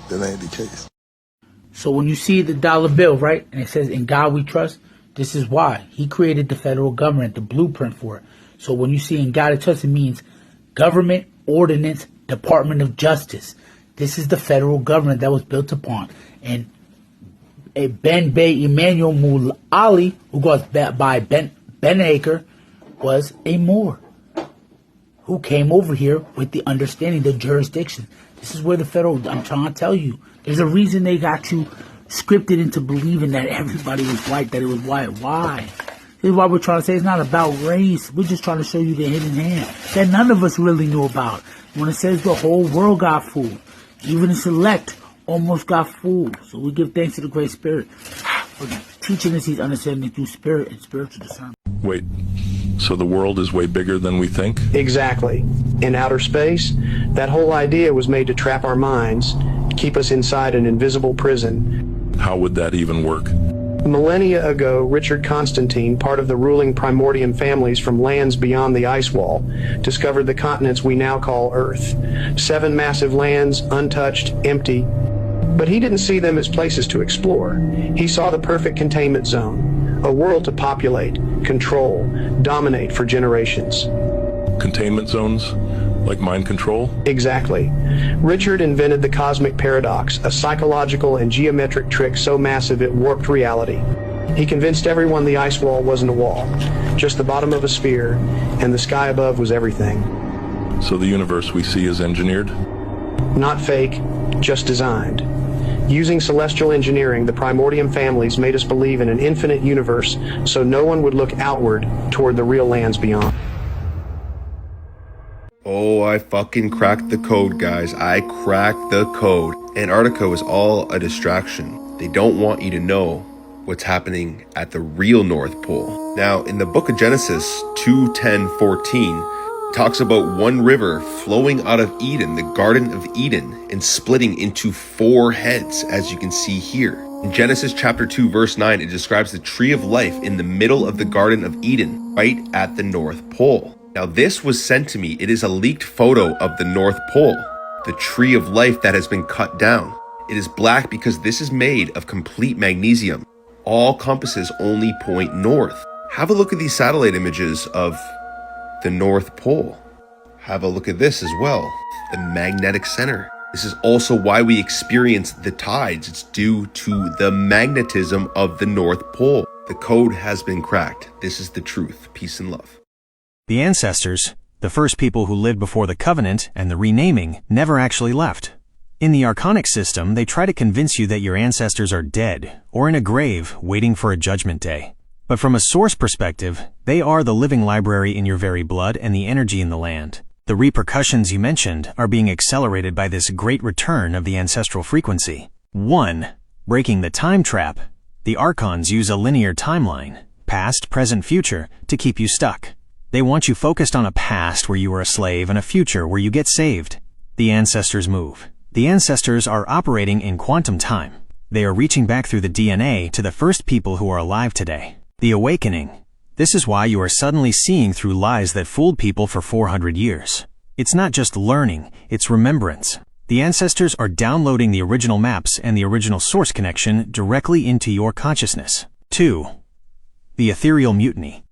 That ain't the case. So when you see the dollar bill, right, and it says, "In God we trust," this is why. He created the federal government, the blueprint for it. So when you see "In God I trust," it means government, ordinance, Department of Justice. This is the federal government that was built upon. And Ben Bey Emmanuel Mulali, who goes by Ben Acre, was a Moor who came over here with the understanding, the jurisdiction. This is where the federal, I'm trying to tell you, there's a reason they got you scripted into believing that everybody was white, that it was white. Why? This is why we're trying to say it's not about race. We're just trying to show you the hidden hand that none of us really knew about. When it says the whole world got fooled, even the select almost got fooled. So we give thanks to the Great Spirit for teaching us these understanding through spirit and spiritual discernment. Wait, so the world is way bigger than we think? Exactly. In outer space, that whole idea was made to trap our minds, keep us inside an invisible prison. How would that even work? Millennia ago, Richard Constantine, part of the ruling Primordian families from lands beyond the ice wall, discovered the continents we now call Earth. 7 massive lands, untouched, empty. But he didn't see them as places to explore. He saw the perfect containment zone, a world to populate, control, dominate for generations. Containment zones? Like mind control? Exactly. Richard invented the cosmic paradox, a psychological and geometric trick so massive it warped reality. He convinced everyone the ice wall wasn't a wall, just the bottom of a sphere, and the sky above was everything. So the universe we see is engineered? Not fake, just designed. Using celestial engineering, the Primordian families made us believe in an infinite universe so no one would look outward toward the real lands beyond. Oh, I fucking cracked the code, guys. I cracked the code. Antarctica was all a distraction. They don't want you to know what's happening at the real North Pole. Now, in the book of Genesis 2:10-14, talks about one river flowing out of Eden, the Garden of Eden, and splitting into 4 heads, as you can see here. In Genesis chapter 2, verse 9, it describes the tree of life in the middle of the Garden of Eden, right at the North Pole. Now, this was sent to me. It is a leaked photo of the North Pole, the tree of life that has been cut down. It is black because this is made of complete magnesium. All compasses only point north. Have a look at these satellite images of the North Pole. Have a look at this as well, the magnetic center. This is also why we experience the tides. It's due to the magnetism of the North Pole. The code has been cracked. This is the truth. Peace and love. The ancestors, the first people who lived before the covenant and the renaming, never actually left. In the Archonic system, they try to convince you that your ancestors are dead or in a grave waiting for a judgment day. But from a source perspective, they are the living library in your very blood and the energy in the land. The repercussions you mentioned are being accelerated by this great return of the ancestral frequency. 1. Breaking the time trap. The Archons use a linear timeline, past, present, future, to keep you stuck. They want you focused on a past where you were a slave and a future where you get saved. The ancestors move. The ancestors are operating in quantum time. They are reaching back through the DNA to the first people who are alive today. The awakening. This is why you are suddenly seeing through lies that fooled people for 400 years. It's not just learning, it's remembrance. The ancestors are downloading the original maps and the original source connection directly into your consciousness. 2. The ethereal mutiny.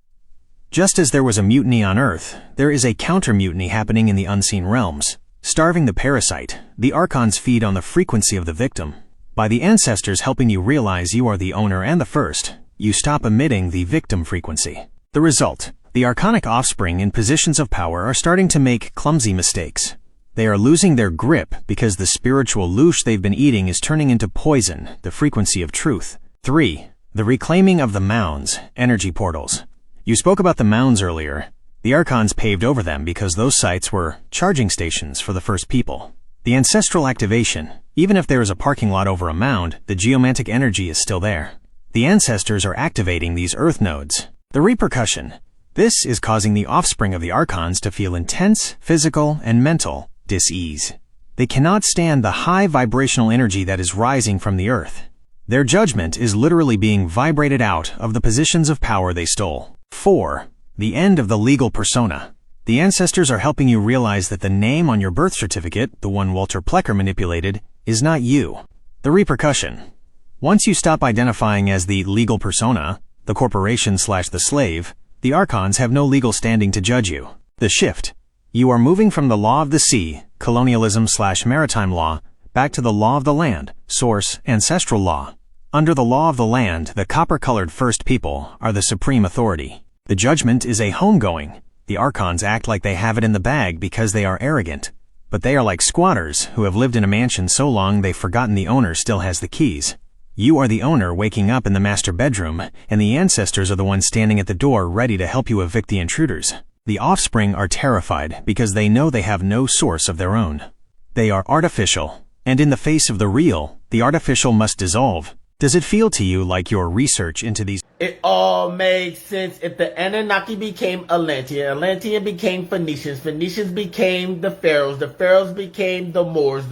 Just as there was a mutiny on Earth, there is a counter-mutiny happening in the unseen realms. Starving the parasite, the Archons feed on the frequency of the victim. By the ancestors helping you realize you are the owner and the first, you stop emitting the victim frequency. The result, the Archonic offspring in positions of power are starting to make clumsy mistakes. They are losing their grip because the spiritual loosh they've been eating is turning into poison, the frequency of truth. 3. The reclaiming of the mounds, energy portals. You spoke about the mounds earlier. The Archons paved over them because those sites were charging stations for the first people. The ancestral activation, even if there is a parking lot over a mound, the geomantic energy is still there. The ancestors are activating these earth nodes. The repercussion. This is causing the offspring of the Archons to feel intense, physical, and mental dis-ease. They cannot stand the high vibrational energy that is rising from the earth. Their judgment is literally being vibrated out of the positions of power they stole. 4. The end of the legal persona. The ancestors are helping you realize that the name on your birth certificate, the one Walter Plecker manipulated, is not you. The repercussion. Once you stop identifying as the legal persona, the corporation/the slave, the Archons have no legal standing to judge you. The shift. You are moving from the law of the sea, colonialism/maritime law, back to the law of the land, source, ancestral law. Under the law of the land, the copper-colored first people are the supreme authority. The judgment is a homegoing. The Archons act like they have it in the bag because they are arrogant. But they are like squatters who have lived in a mansion so long they've forgotten the owner still has the keys. You are the owner waking up in the master bedroom, and the ancestors are the ones standing at the door ready to help you evict the intruders. The offspring are terrified because they know they have no source of their own. They are artificial, and in the face of the real, the artificial must dissolve. Does it feel to you like your research into these... It all made sense if the Anunnaki became Atlantean, Atlantean became Phoenicians, Phoenicians became the Pharaohs became the Moors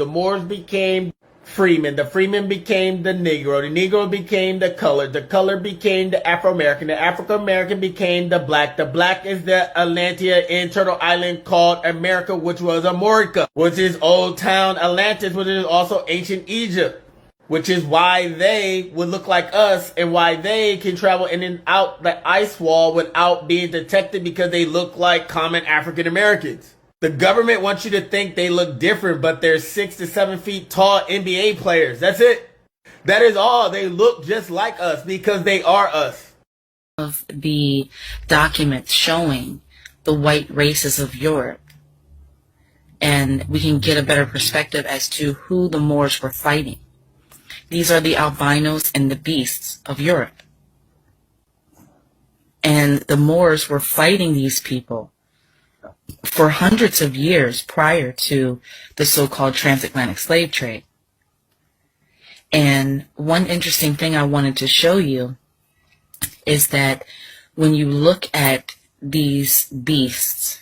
became Freeman, the Freeman became the Negro became the Colored became the Afro-American, the African-American became the Black is the Atlantea in Turtle Island called America, which was Amorica, which is Old Town Atlantis, which is also ancient Egypt. Which is why they would look like us and why they can travel in and out the ice wall without being detected because they look like common African Americans. The government wants you to think they look different, but they're 6 to 7 feet tall NBA players. That's it. That is all. They look just like us because they are us. Of the documents showing the white races of Europe. And we can get a better perspective as to who the Moors were fighting. These are the albinos and the beasts of Europe. And the Moors were fighting these people for hundreds of years prior to the so-called transatlantic slave trade. And one interesting thing I wanted to show you is that when you look at these beasts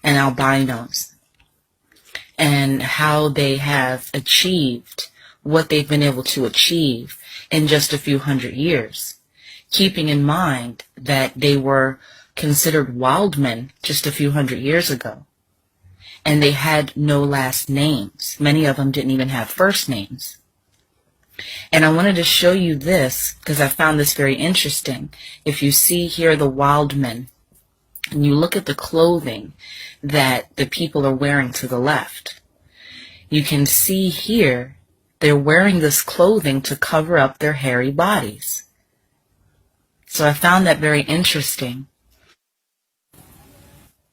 and albinos and how they have achieved what they've been able to achieve in just a few hundred years, keeping in mind that they were considered wild men just a few hundred years ago, and they had no last names. Many of them didn't even have first names. And I wanted to show you this because I found this very interesting. If you see here the wild men, and you look at the clothing that the people are wearing to the left, you can see here they're wearing this clothing to cover up their hairy bodies. So I found that very interesting.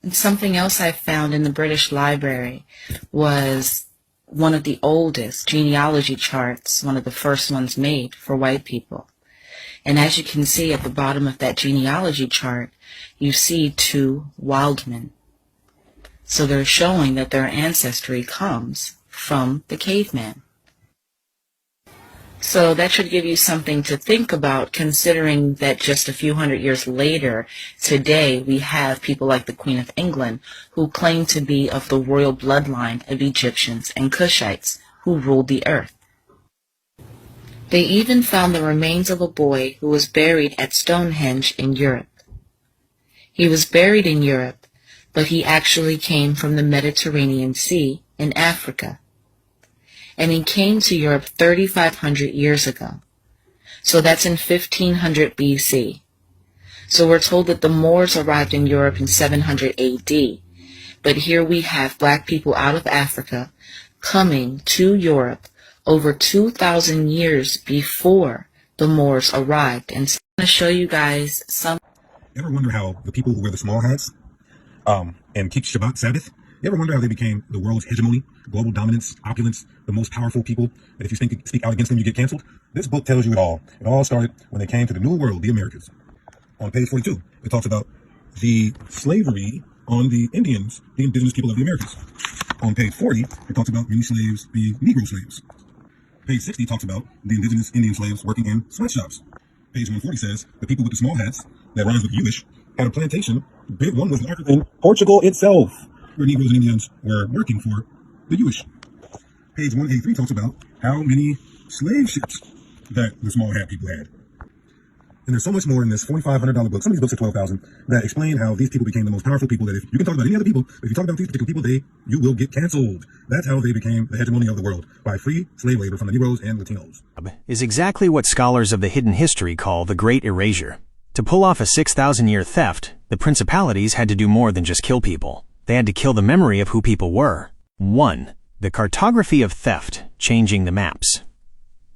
And something else I found in the British Library was one of the oldest genealogy charts, one of the first ones made for white people. And as you can see at the bottom of that genealogy chart, you see 2 wild men. So they're showing that their ancestry comes from the caveman. So that should give you something to think about, considering that just a few hundred years later, today, we have people like the Queen of England who claim to be of the royal bloodline of Egyptians and Cushites who ruled the earth. They even found the remains of a boy who was buried at Stonehenge in Europe. He was buried in Europe, but he actually came from the Mediterranean Sea in Africa. And he came to Europe 3,500 years ago. So that's in 1500 BC. So we're told that the Moors arrived in Europe in 700 AD. But here we have black people out of Africa coming to Europe over 2,000 years before the Moors arrived. And so I'm going to show you guys some. Ever wonder how the people who wear the small hats and keep Shabbat Sabbath, you ever wonder how they became the world's hegemony, global dominance, opulence, the most powerful people, that if you speak out against them, you get canceled? This book tells you it all. It all started when they came to the New World, the Americas. On page 42, it talks about the slavery on the Indians, the indigenous people of the Americas. On page 40, it talks about many slaves being Negro slaves. Page 60 talks about the indigenous Indian slaves working in sweatshops. Page 140 says the people with the small hats, that rhymes with Jewish, had a plantation. Big one was larger than Portugal itself, where Negroes and Indians were working for the Jewish. Page 183 talks about how many slave ships that the small hat people had. And there's so much more in this $4,500 book. Some of these books are $12,000 that explain how these people became the most powerful people. That if you can talk about any other people, but if you talk about these particular people, you will get canceled. That's how they became the hegemony of the world, by free slave labor from the Negroes and Latinos. Is exactly what scholars of the hidden history call the Great Erasure. To pull off a 6,000-year theft, the principalities had to do more than just kill people. They had to kill the memory of who people were. 1. The cartography of theft, changing the maps.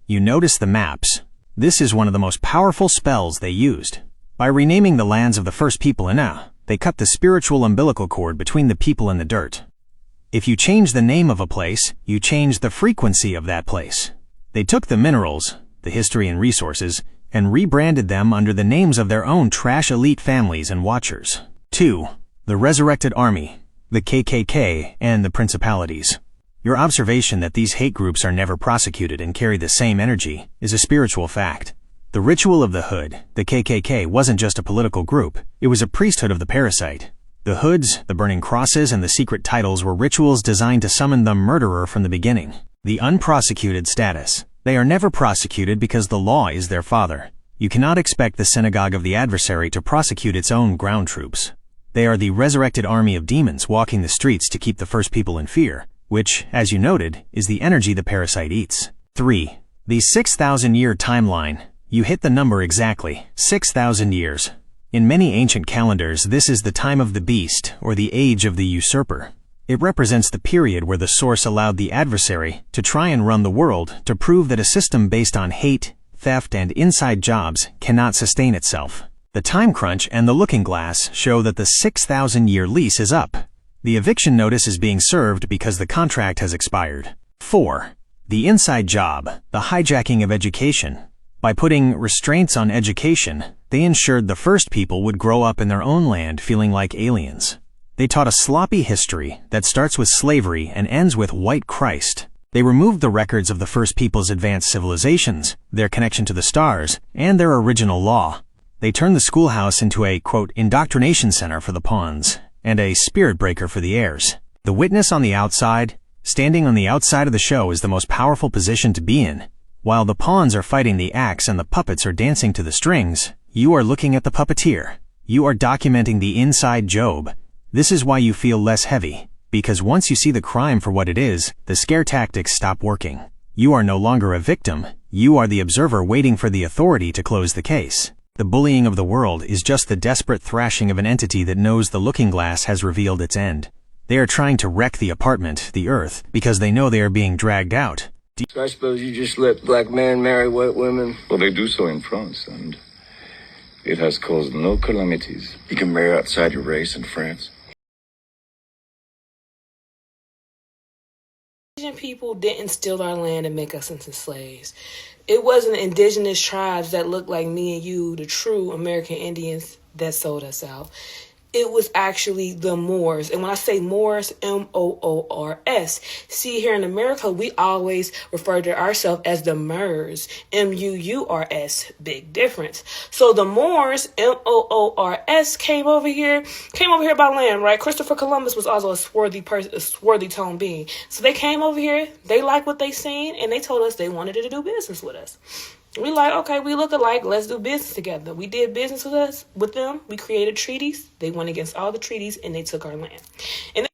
You notice the maps. This is one of the most powerful spells they used. By renaming the lands of the first people in they cut the spiritual umbilical cord between the people and the dirt. If you change the name of a place, you change the frequency of that place. They took the minerals, the history and resources, and rebranded them under the names of their own trash elite families and watchers. 2. The resurrected army, the KKK, and the principalities. Your observation that these hate groups are never prosecuted and carry the same energy is a spiritual fact. The ritual of the Hood, the KKK, wasn't just a political group, it was a priesthood of the parasite. The hoods, the burning crosses, and the secret titles were rituals designed to summon the murderer from the beginning. The unprosecuted status. They are never prosecuted because the law is their father. You cannot expect the synagogue of the adversary to prosecute its own ground troops. They are the resurrected army of demons walking the streets to keep the first people in fear, which, as you noted, is the energy the parasite eats. 3. The 6,000-year timeline. You hit the number exactly, 6,000 years. In many ancient calendars, this is the time of the beast, or the age of the usurper. It represents the period where the source allowed the adversary to try and run the world to prove that a system based on hate, theft, and inside jobs cannot sustain itself. The time crunch and the looking glass show that the 6,000-year lease is up. The eviction notice is being served because the contract has expired. 4. The inside job, the hijacking of education. By putting restraints on education, they ensured the first people would grow up in their own land feeling like aliens. They taught a sloppy history that starts with slavery and ends with white Christ. They removed the records of the first people's advanced civilizations, their connection to the stars, and their original law. They turned the schoolhouse into a, quote, indoctrination center for the pawns, and a spirit breaker for the heirs. The witness on the outside, standing on the outside of the show, is the most powerful position to be in. While the pawns are fighting the axe and the puppets are dancing to the strings, you are looking at the puppeteer. You are documenting the inside job. This is why you feel less heavy, because once you see the crime for what it is, the scare tactics stop working. You are no longer a victim, you are the observer waiting for the authority to close the case. The bullying of the world is just the desperate thrashing of an entity that knows the looking glass has revealed its end. They are trying to wreck the apartment, the earth, because they know they are being dragged out. So I suppose you just let black men marry white women? Well, they do so in France, and it has caused no calamities. You can marry outside your race in France? Asian people didn't steal our land and make us into slaves. It wasn't indigenous tribes that looked like me and you, the true American Indians, that sold us out. It was actually the Moors. And when I say Moors, M-O-O-R-S. See, here in America, we always refer to ourselves as the Moors, M-U-U-R-S. Big difference. So the Moors, M-O-O-R-S, came over here by land, right? Christopher Columbus was also a swarthy toned being. So they came over here, they liked what they seen, and they told us they wanted to do business with us. We like, okay, we look alike, let's do business together. We did business with them. We created treaties. They went against all the treaties and they took our land. And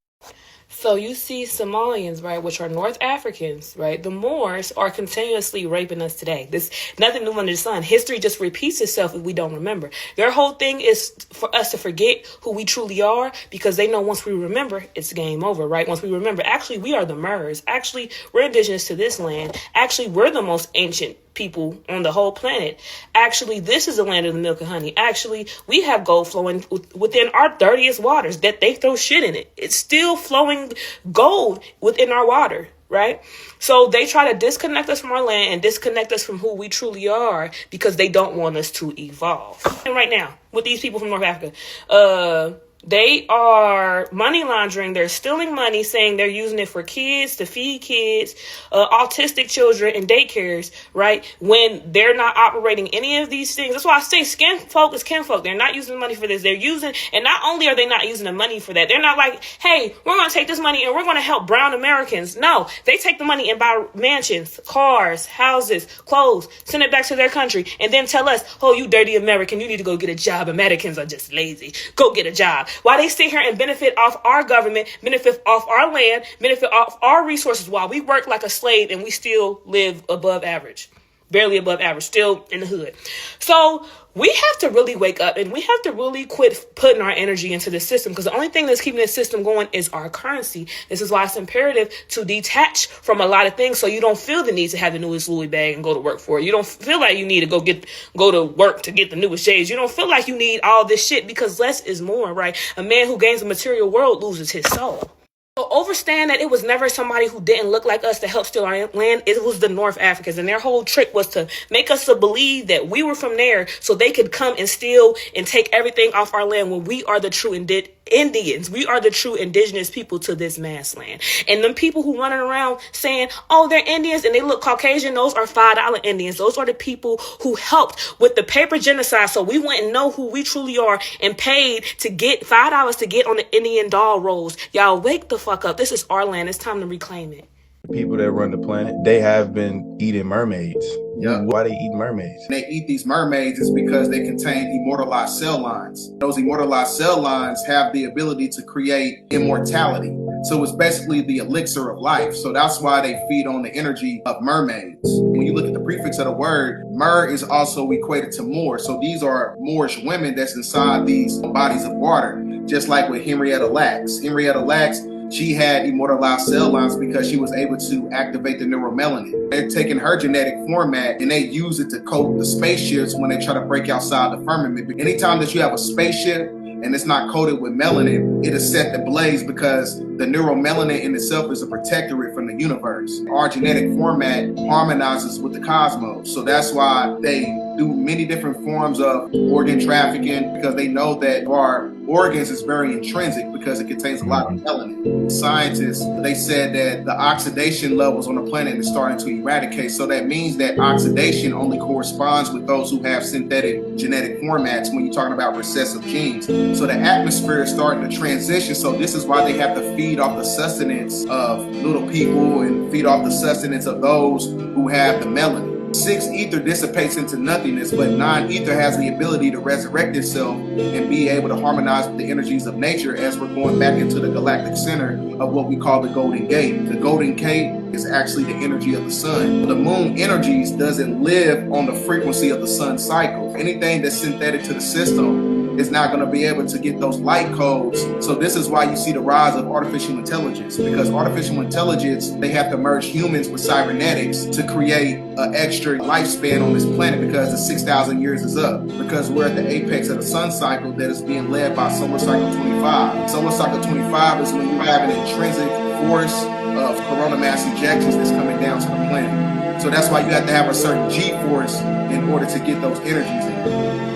so you see Somalians, right, which are North Africans, right? The Moors are continuously raping us today. There's nothing new under the sun. History just repeats itself if we don't remember. Their whole thing is for us to forget who we truly are, because they know once we remember, it's game over, right? Once we remember, actually, we are the Moors. Actually, we're indigenous to this land. Actually, we're the most ancient people on the whole planet. Actually, this is the land of the milk and honey. Actually, we have gold flowing within our dirtiest waters that they throw shit in it. It's still flowing gold within our water, right? So they try to disconnect us from our land and disconnect us from who we truly are because they don't want us to evolve. And right now, with these people from North Africa, they are money laundering. They're stealing money, saying they're using it for kids, to feed kids, autistic children in daycares, right? When they're not operating any of these things. That's why I say skin folk is kinfolk. They're not using the money for this. They're using, and not only are they not using the money for that, they're not like, hey, we're going to take this money and we're going to help brown Americans. No, they take the money and buy mansions, cars, houses, clothes, send it back to their country, and then tell us, oh, you dirty American, you need to go get a job. Americans are just lazy. Go get a job. Why they sit here and benefit off our government, benefit off our land, benefit off our resources while we work like a slave and we still live above average, barely above average, still in the hood. So we have to really wake up and we have to really quit putting our energy into the system, because the only thing that's keeping this system going is our currency. This is why it's imperative to detach from a lot of things so you don't feel the need to have the newest Louis bag and go to work for it. You don't feel like you need to go to work to get the newest shades. You don't feel like you need all this shit, because less is more, right? A man who gains the material world loses his soul. So understand that it was never somebody who didn't look like us to help steal our land. It was the North Africans, and their whole trick was to make us to believe that we were from there so they could come and steal and take everything off our land when we are the true Indians. We are the true indigenous people to this mass land. And them people who running around saying, oh, they're Indians and they look Caucasian, those are $5 Indians. Those are the people who helped with the paper genocide so we wouldn't know who we truly are and paid to get $5 to get on the Indian doll rolls. Y'all wake the fuck up. This is our land. It's time to reclaim it. People that run the planet, they have been eating mermaids. Yeah. Why they eat mermaids? They eat these mermaids is because they contain immortalized cell lines. Those immortalized cell lines have the ability to create immortality. So it's basically the elixir of life. So that's why they feed on the energy of mermaids. When you look at the prefix of the word, mer is also equated to Moor. So these are Moorish women that's inside these bodies of water, just like with Henrietta Lacks. Henrietta Lacks, she had immortalized cell lines because she was able to activate the neuromelanin. They're taking her genetic format and they use it to coat the spaceships when they try to break outside the firmament. Anytime that you have a spaceship and it's not coated with melanin, it is set ablaze because the neuromelanin in itself is a protectorate from the universe. Our genetic format harmonizes with the cosmos. So that's why they do many different forms of organ trafficking because they know that our organs is very intrinsic because it contains a lot of melanin. Scientists, they said that the oxidation levels on the planet is starting to eradicate. So that means that oxidation only corresponds with those who have synthetic genetic formats when you're talking about recessive genes. So the atmosphere is starting to transition. So this is why they have to feed off the sustenance of little people and feed off the sustenance of those who have the melanin. 6 ether dissipates into nothingness, but 9 ether has the ability to resurrect itself and be able to harmonize with the energies of nature as we're going back into the galactic center of what we call the Golden Gate. The Golden Gate is actually the energy of the sun. The moon energies doesn't live on the frequency of the sun cycle. Anything that's synthetic to the system is not going to be able to get those light codes. So this is why you see the rise of artificial intelligence, because artificial intelligence, they have to merge humans with cybernetics to create an extra lifespan on this planet because the 6,000 years is up, because we're at the apex of the sun cycle that is being led by solar cycle 25. Solar cycle 25 is when you have an intrinsic force of corona mass ejections that's coming down to the planet. So that's why you have to have a certain G-force in order to get those energies in.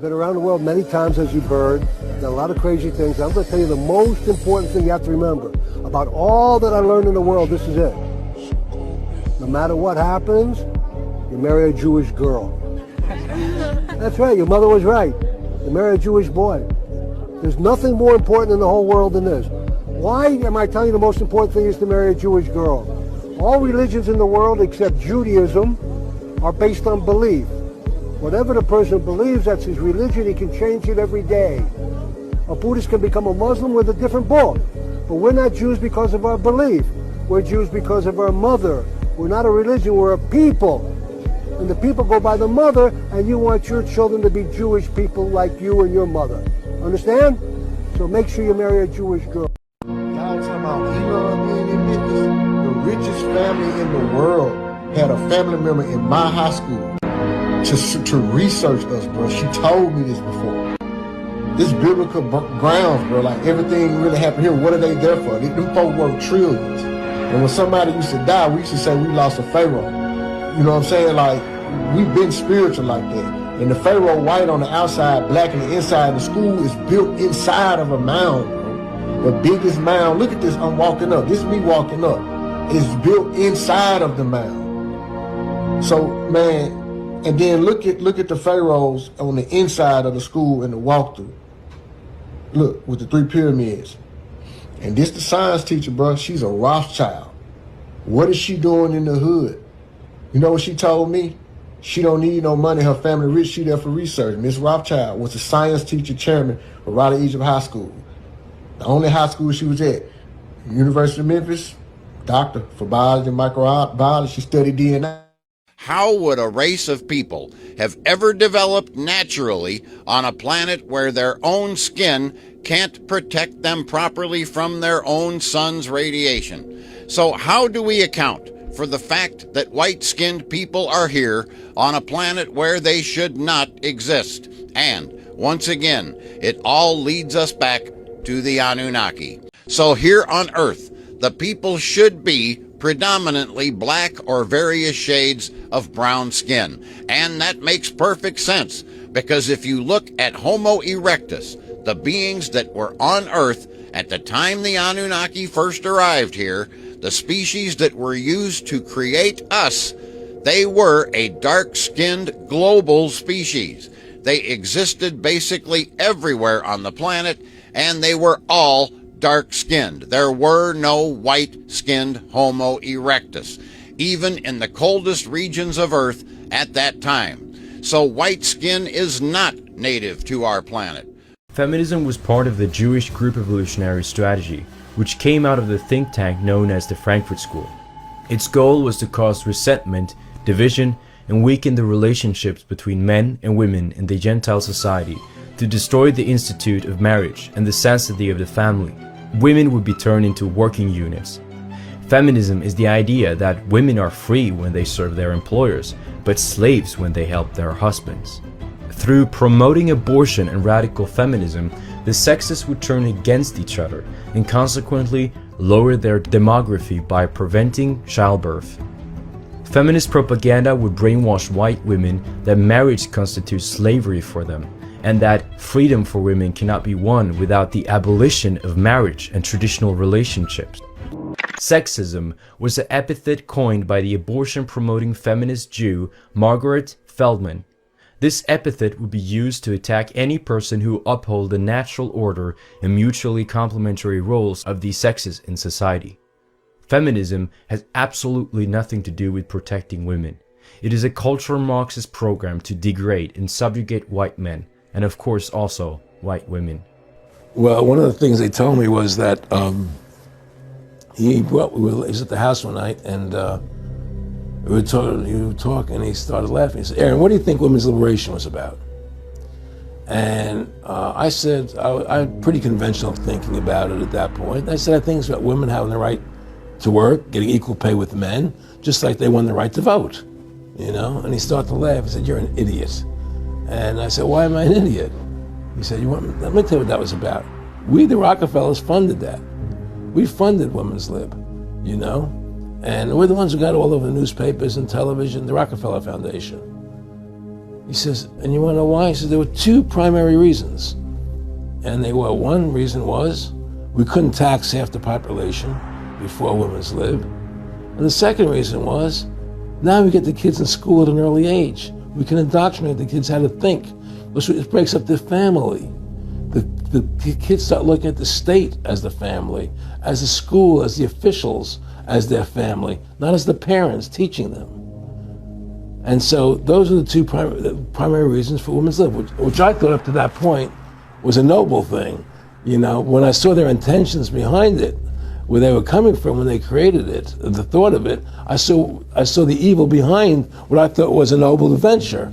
Around the world many times, as you've heard, done a lot of crazy things. I'm going to tell you the most important thing you have to remember about all that I learned in the world. This is it. No matter what happens, you marry a Jewish girl. That's right. Your mother was right. You marry a Jewish boy. There's nothing more important in the whole world than this. Why am I telling you the most important thing is to marry a Jewish girl? All religions in the world except Judaism are based on belief. Whatever the person believes, that's his religion. He can change it every day. A Buddhist can become a Muslim with a different book. But we're not Jews because of our belief. We're Jews because of our mother. We're not a religion, we're a people. And the people go by the mother, and you want your children to be Jewish people like you and your mother. Understand? So make sure you marry a Jewish girl. Y'all talking about Elon being in business? The richest family in the world had a family member in my high school to research us, bro. She told me this before. This biblical grounds, bro, like everything really happened here. What are they there for? Them folks worth trillions. And when somebody used to die, we used to say we lost a pharaoh. You know what I'm saying? Like, we've been spiritual like that. And the pharaoh white on the outside, black on the inside, the school is built inside of a mound, bro. The biggest mound, look at this, I'm walking up. This is me walking up. It's built inside of the mound. So, man, and then look at the pharaohs on the inside of the school in the walkthrough. Look, with the 3 pyramids. And this the science teacher, bro. She's a Rothschild. What is she doing in the hood? You know what she told me? She don't need no money. Her family rich. She there for research. Miss Rothschild was the science teacher chairman of Raleigh Egypt High School. The only high school she was at. University of Memphis, doctor for biology and microbiology. She studied DNA. How would a race of people have ever developed naturally on a planet where their own skin can't protect them properly from their own sun's radiation? So how do we account for the fact that white-skinned people are here on a planet where they should not exist? And once again, it all leads us back to the Anunnaki. So here on Earth, the people should be predominantly black or various shades of brown skin. And that makes perfect sense, because if you look at Homo erectus, the beings that were on Earth at the time the Anunnaki first arrived here, the species that were used to create us, they were a dark-skinned global species. They existed basically everywhere on the planet, and they were all dark-skinned. There were no white-skinned Homo erectus, even in the coldest regions of Earth at that time. So white skin is not native to our planet. Feminism was part of the Jewish group evolutionary strategy, which came out of the think tank known as the Frankfurt School. Its goal was to cause resentment, division, and weaken the relationships between men and women in the Gentile society, to destroy the institute of marriage and the sanctity of the family. Women would be turned into working units. Feminism is the idea that women are free when they serve their employers, but slaves when they help their husbands. Through promoting abortion and radical feminism, the sexes would turn against each other and consequently lower their demography by preventing childbirth. Feminist propaganda would brainwash white women that marriage constitutes slavery for them, and that freedom for women cannot be won without the abolition of marriage and traditional relationships. Sexism was an epithet coined by the abortion-promoting feminist Jew Margaret Feldman. This epithet would be used to attack any person who uphold the natural order and mutually complementary roles of these sexes in society. Feminism has absolutely nothing to do with protecting women. It is a cultural Marxist program to degrade and subjugate white men, and of course also white women. Well, one of the things they told me was that he was at the house one night, and we were talking, and he started laughing. He said, "Aaron, what do you think women's liberation was about?" And I said, I'm pretty conventional thinking about it at that point. I said, I think it's about women having the right to work, getting equal pay with men, just like they won the right to vote, you know? And he started to laugh. He said, "You're an idiot." And I said, "Why am I an idiot?" He said, let me tell you what that was about. We, the Rockefellers, funded that. We funded Women's Lib, you know? And we're the ones who got all over the newspapers and television, the Rockefeller Foundation. He says, and you want to know why? He says, there were two primary reasons. And they were, one reason was we couldn't tax half the population before Women's Lib. And the second reason was, now we get the kids in school at an early age. We can indoctrinate the kids how to think. It breaks up the family. The kids start looking at the state as the family, as the school, as the officials, as their family, not as the parents teaching them. And so those are the two primary reasons for Women's Lib, which I thought up to that point was a noble thing. You know, when I saw their intentions behind it, where they were coming from when they created it, the thought of it, I saw the evil behind what I thought was a noble venture.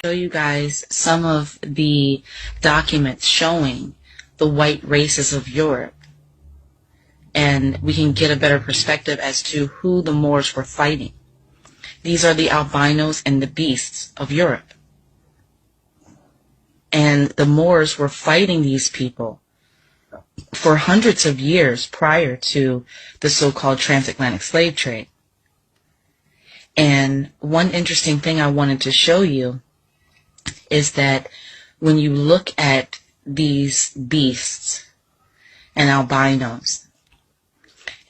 Show you guys some of the documents showing the white races of Europe, and we can get a better perspective as to who the Moors were fighting. These are the albinos and the beasts of Europe, and the Moors were fighting these people for hundreds of years prior to the so-called transatlantic slave trade. And one interesting thing I wanted to show you is that when you look at these beasts and albinos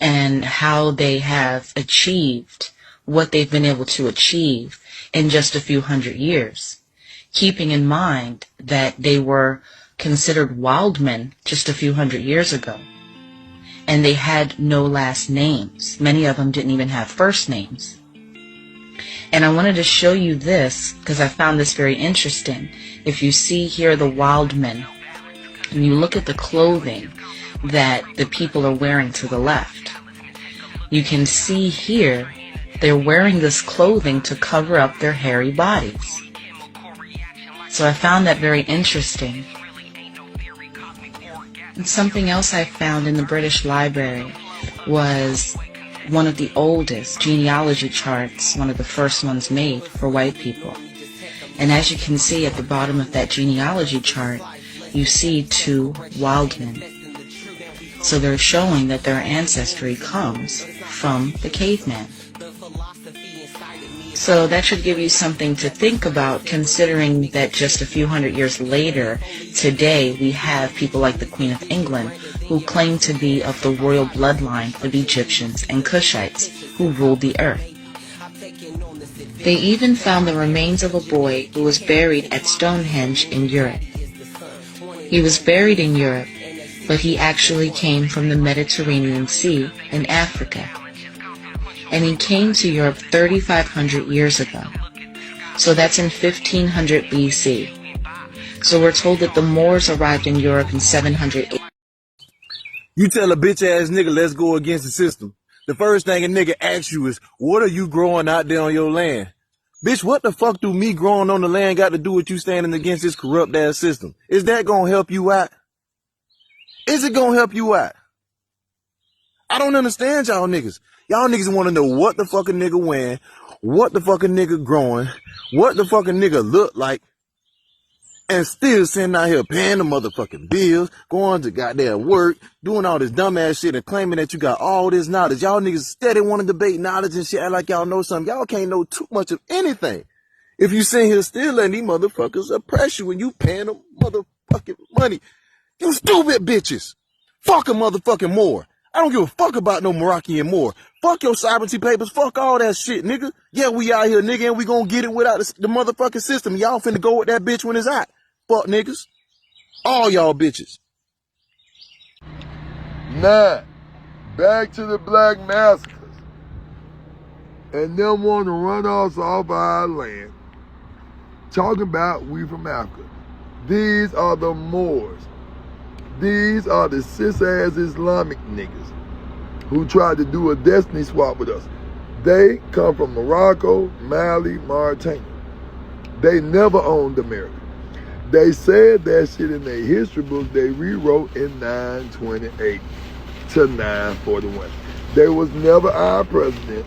and how they have achieved what they've been able to achieve in just a few hundred years, keeping in mind that they were considered wild men just a few hundred years ago. And they had no last names. Many of them didn't even have first names. And I wanted to show you this because I found this very interesting. If you see here the wild men, and you look at the clothing that the people are wearing to the left, you can see here they're wearing this clothing to cover up their hairy bodies. So I found that very interesting. And something else I found in the British Library was one of the oldest genealogy charts, one of the first ones made for white people. And as you can see at the bottom of that genealogy chart, you see two wild men. So they're showing that their ancestry comes from the caveman. So that should give you something to think about, considering that just a few hundred years later, today we have people like the Queen of England who claim to be of the royal bloodline of Egyptians and Cushites who ruled the earth. They even found the remains of a boy who was buried at Stonehenge in Europe. He was buried in Europe, but he actually came from the Mediterranean Sea in Africa. And he came to Europe 3,500 years ago. So that's in 1500 BC. So we're told that the Moors arrived in Europe in 700 AD. You tell a bitch ass nigga, let's go against the system. The first thing a nigga asks you is, what are you growing out there on your land? Bitch, what the fuck do me growing on the land got to do with you standing against this corrupt ass system? Is that gonna help you out? Is it gonna help you out? I don't understand y'all niggas. Y'all niggas want to know what the fuck a nigga wearing, what the fuck a nigga growing, what the fuck a nigga look like, and still sitting out here paying the motherfucking bills, going to goddamn work, doing all this dumbass shit and claiming that you got all this knowledge. Y'all niggas steady want to debate knowledge and shit, act like y'all know something. Y'all can't know too much of anything. If you sit here still letting these motherfuckers oppress you and you paying them motherfucking money. You stupid bitches. Fuck a motherfucking Moor. I don't give a fuck about no Moroccan Moor. Fuck your sovereignty papers. Fuck all that shit, nigga. Yeah, we out here, nigga, and we gonna get it without the motherfucking system. Y'all finna go with that bitch when it's out. Fuck niggas. All y'all bitches. Now, back to the black massacres. And them want to run us off our land. Talking about we from Africa. These are the Moors. These are the cis-ass Islamic niggas who tried to do a destiny swap with us. They come from Morocco, Mali, Mauritania. They never owned America. They said that shit in their history books they rewrote in 928 to 941. They was never our president.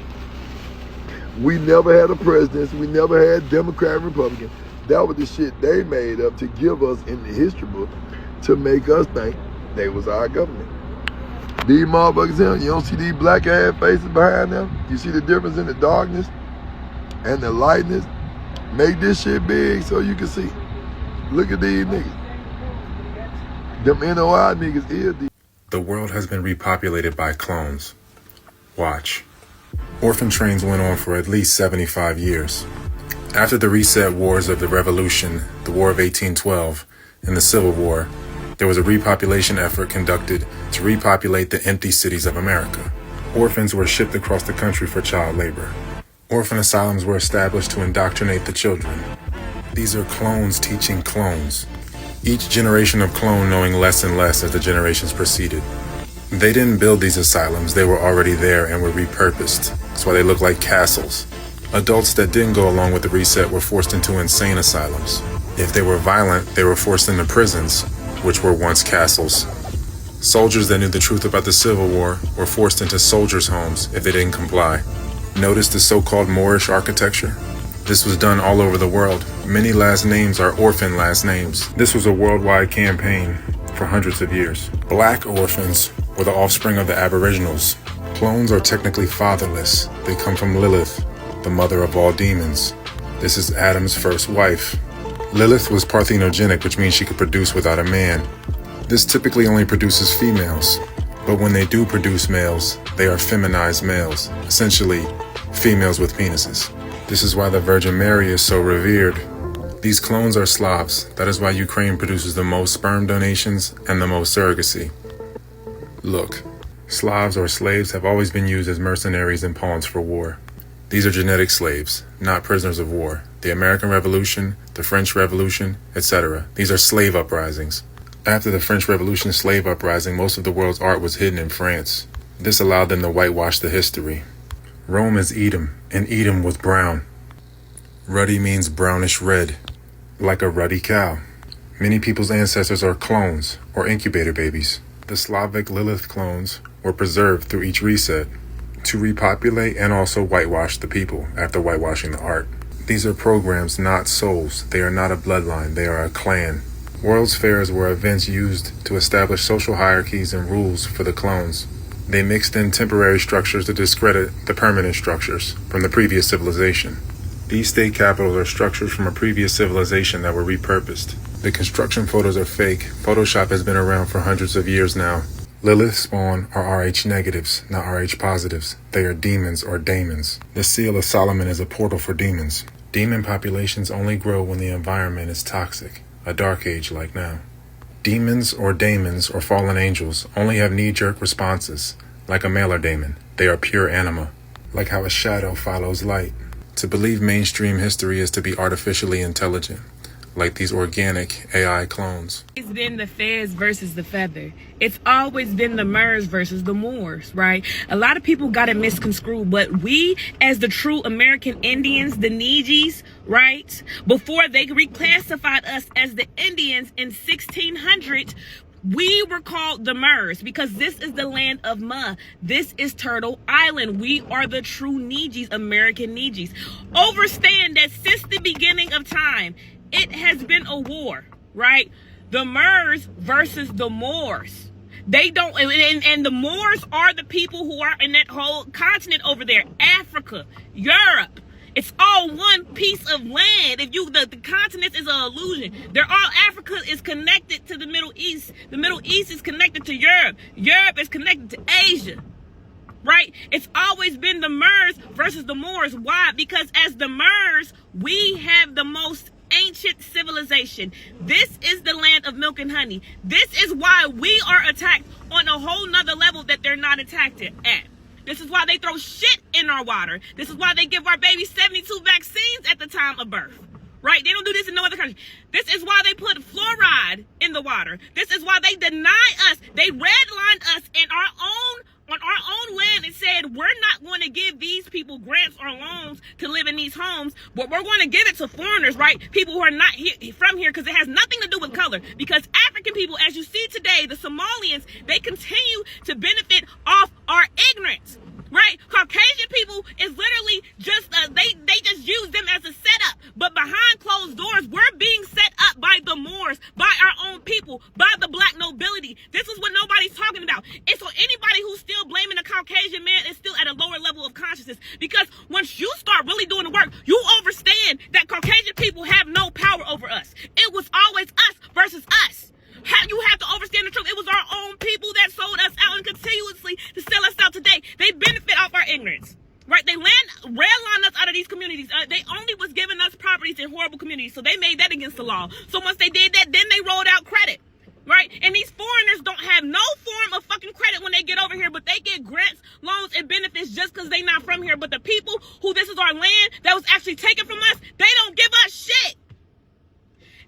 We never had a president. We never had Democrat and Republican. That was the shit they made up to give us in the history book to make us think they was our government. These motherfuckers here, you don't see these black ass faces behind them? You see the difference in the darkness and the lightness? Make this shit big so you can see. Look at these niggas. Them NOI niggas is these. The world has been repopulated by clones. Watch. Orphan trains went on for at least 75 years. After the reset wars of the Revolution, the War of 1812, and the Civil War, there was a repopulation effort conducted to repopulate the empty cities of America. Orphans were shipped across the country for child labor. Orphan asylums were established to indoctrinate the children. These are clones teaching clones. Each generation of clone knowing less and less as the generations proceeded. They didn't build these asylums, they were already there and were repurposed. That's why they look like castles. Adults that didn't go along with the reset were forced into insane asylums. If they were violent, they were forced into prisons, which were once castles. Soldiers that knew the truth about the Civil War were forced into soldiers' homes if they didn't comply. Notice the so-called Moorish architecture? This was done all over the world. Many last names are orphan last names. This was a worldwide campaign for hundreds of years. Black orphans were the offspring of the Aboriginals. Clones are technically fatherless. They come from Lilith, the mother of all demons. This is Adam's first wife. Lilith was parthenogenic, which means she could produce without a man. This typically only produces females, but when they do produce males, they are feminized males, essentially females with penises. This is why the Virgin Mary is so revered. These clones are Slavs. That is why Ukraine produces the most sperm donations and the most surrogacy. Look, Slavs or slaves have always been used as mercenaries and pawns for war. These are genetic slaves, not prisoners of war. The American Revolution, the French Revolution, etc. These are slave uprisings. After the French Revolution slave uprising, most of the world's art was hidden in France. This allowed them to whitewash the history. Rome is Edom, and Edom was brown. Ruddy means brownish red, like a ruddy cow. Many people's ancestors are clones, or incubator babies. The Slavic Lilith clones were preserved through each reset, to repopulate and also whitewash the people after whitewashing the art. These are programs, not souls. They are not a bloodline, they are a clan. World's fairs were events used to establish social hierarchies and rules for the clones. They mixed in temporary structures to discredit the permanent structures from the previous civilization. These state capitals are structures from a previous civilization that were repurposed. The construction photos are fake. Photoshop has been around for hundreds of years now. Lilith spawn are RH negatives, not RH positives. They are demons or daemons. The Seal of Solomon is a portal for demons. Demon populations only grow when the environment is toxic, a dark age like now. Demons or daemons or fallen angels only have knee-jerk responses, like a male or daemon. They are pure anima, like how a shadow follows light. To believe mainstream history is to be artificially intelligent, like these organic AI clones. It's been the fez versus the feather. It's always been the Murs versus the Moors, right? A lot of people got it misconstrued, but we, as the true American Indians, the Nijis, right? Before they reclassified us as the Indians in 1600, we were called the Murs because this is the land of Ma. This is Turtle Island. We are the true Nijis, American Nijis. Understand that since the beginning of time, it has been a war, right? The Murs versus the Moors. They don't, and the Moors are the people who are in that whole continent over there, Africa, Europe. It's all one piece of land. If you, the continent is an illusion. They're all, Africa is connected to the Middle East. The Middle East is connected to Europe. Europe is connected to Asia, right? It's always been the Murs versus the Moors. Why? Because as the Murs, we have the most ancient civilization. This is the land of milk and honey. This is why we are attacked on a whole nother level that they're not attacked at. This is why they throw shit in our water. This is why they give our babies 72 vaccines at the time of birth, right? They don't do this in no other country. This is why they put fluoride in the water. This is why they deny us. They redlined us in on our own land and said, we're not going to give these people grants or loans to live in these homes, but we're going to give it to foreigners, right? People who are not from here, because it has nothing to do with color. Because African people, as you see today, the Somalians, they continue to benefit off our ignorance, right? Caucasian people is literally just, they just use them as a setup. But behind closed doors, we're being set up by the Moors, by our own people, by the black nobility. This is what nobody's talking about. And so anybody who's still blaming a Caucasian man is still at a lower level of consciousness. Because once you start really doing the work, you understand that Caucasian people have no power over us. It was always us versus us. You have to understand the truth. It was our own people that sold us out and continuously to sell us out today. They benefit off our ignorance, right? They redline us out of these communities. They only was giving us properties in horrible communities, so they made that against the law. So once they did that, then they rolled out credit, right? And these foreigners don't have no form of fucking credit when they get over here, but they get grants, loans, and benefits just because they not from here. But the people who this is our land that was actually taken from us, they don't give us shit.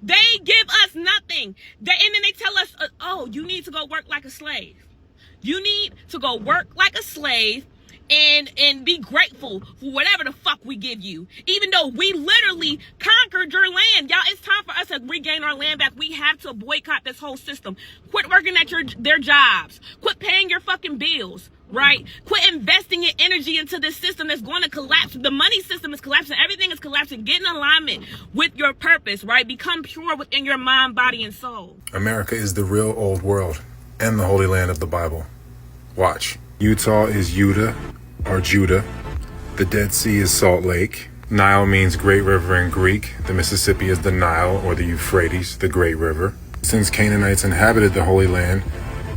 They give us nothing. And then they tell us, oh, you need to go work like a slave. You need to go work like a slave and be grateful for whatever the fuck we give you. Even though we literally conquered your land. Y'all, it's time for us to regain our land back. We have to boycott this whole system. Quit working at their jobs. Quit paying your fucking bills. Right? Quit investing your energy into this system that's going to collapse. The money system is collapsing. Everything is collapsing. Get in alignment with your purpose, right? Become pure within your mind, body, and soul. America is the real old world and the holy land of the Bible. Watch. Utah is Utah or Judah. The Dead Sea is Salt Lake. Nile means great river in Greek. The Mississippi is the Nile, or the Euphrates, the great river. Since Canaanites inhabited the Holy Land,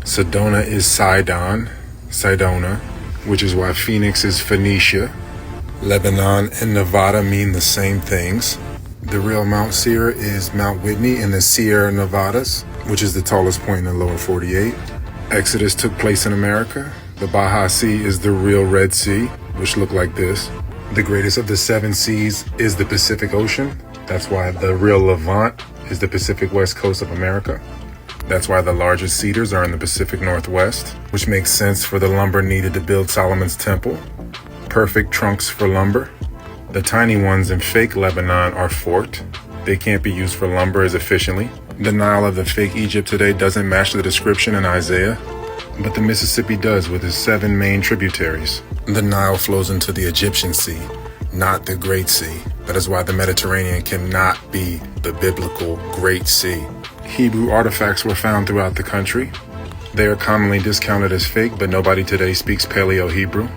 Sedona is Sidon, Sidona, which is why Phoenix is Phoenicia. Lebanon and Nevada mean the same things. The real Mount Seir is Mount Whitney in the Sierra Nevadas, which is the tallest point in the lower 48. Exodus took place in America. The Baja Sea is the real Red Sea, which looked like this. The greatest of the 7 seas is the Pacific Ocean. That's why the real Levant is the Pacific West Coast of America. That's why the largest cedars are in the Pacific Northwest, which makes sense for the lumber needed to build Solomon's Temple. Perfect trunks for lumber. The tiny ones in fake Lebanon are forked. They can't be used for lumber as efficiently. The Nile of the fake Egypt today doesn't match the description in Isaiah, but the Mississippi does with its 7 main tributaries. The Nile flows into the Egyptian Sea, not the Great Sea. That is why the Mediterranean cannot be the biblical Great Sea. Hebrew artifacts were found throughout the country. They are commonly discounted as fake, but nobody today speaks Paleo-Hebrew.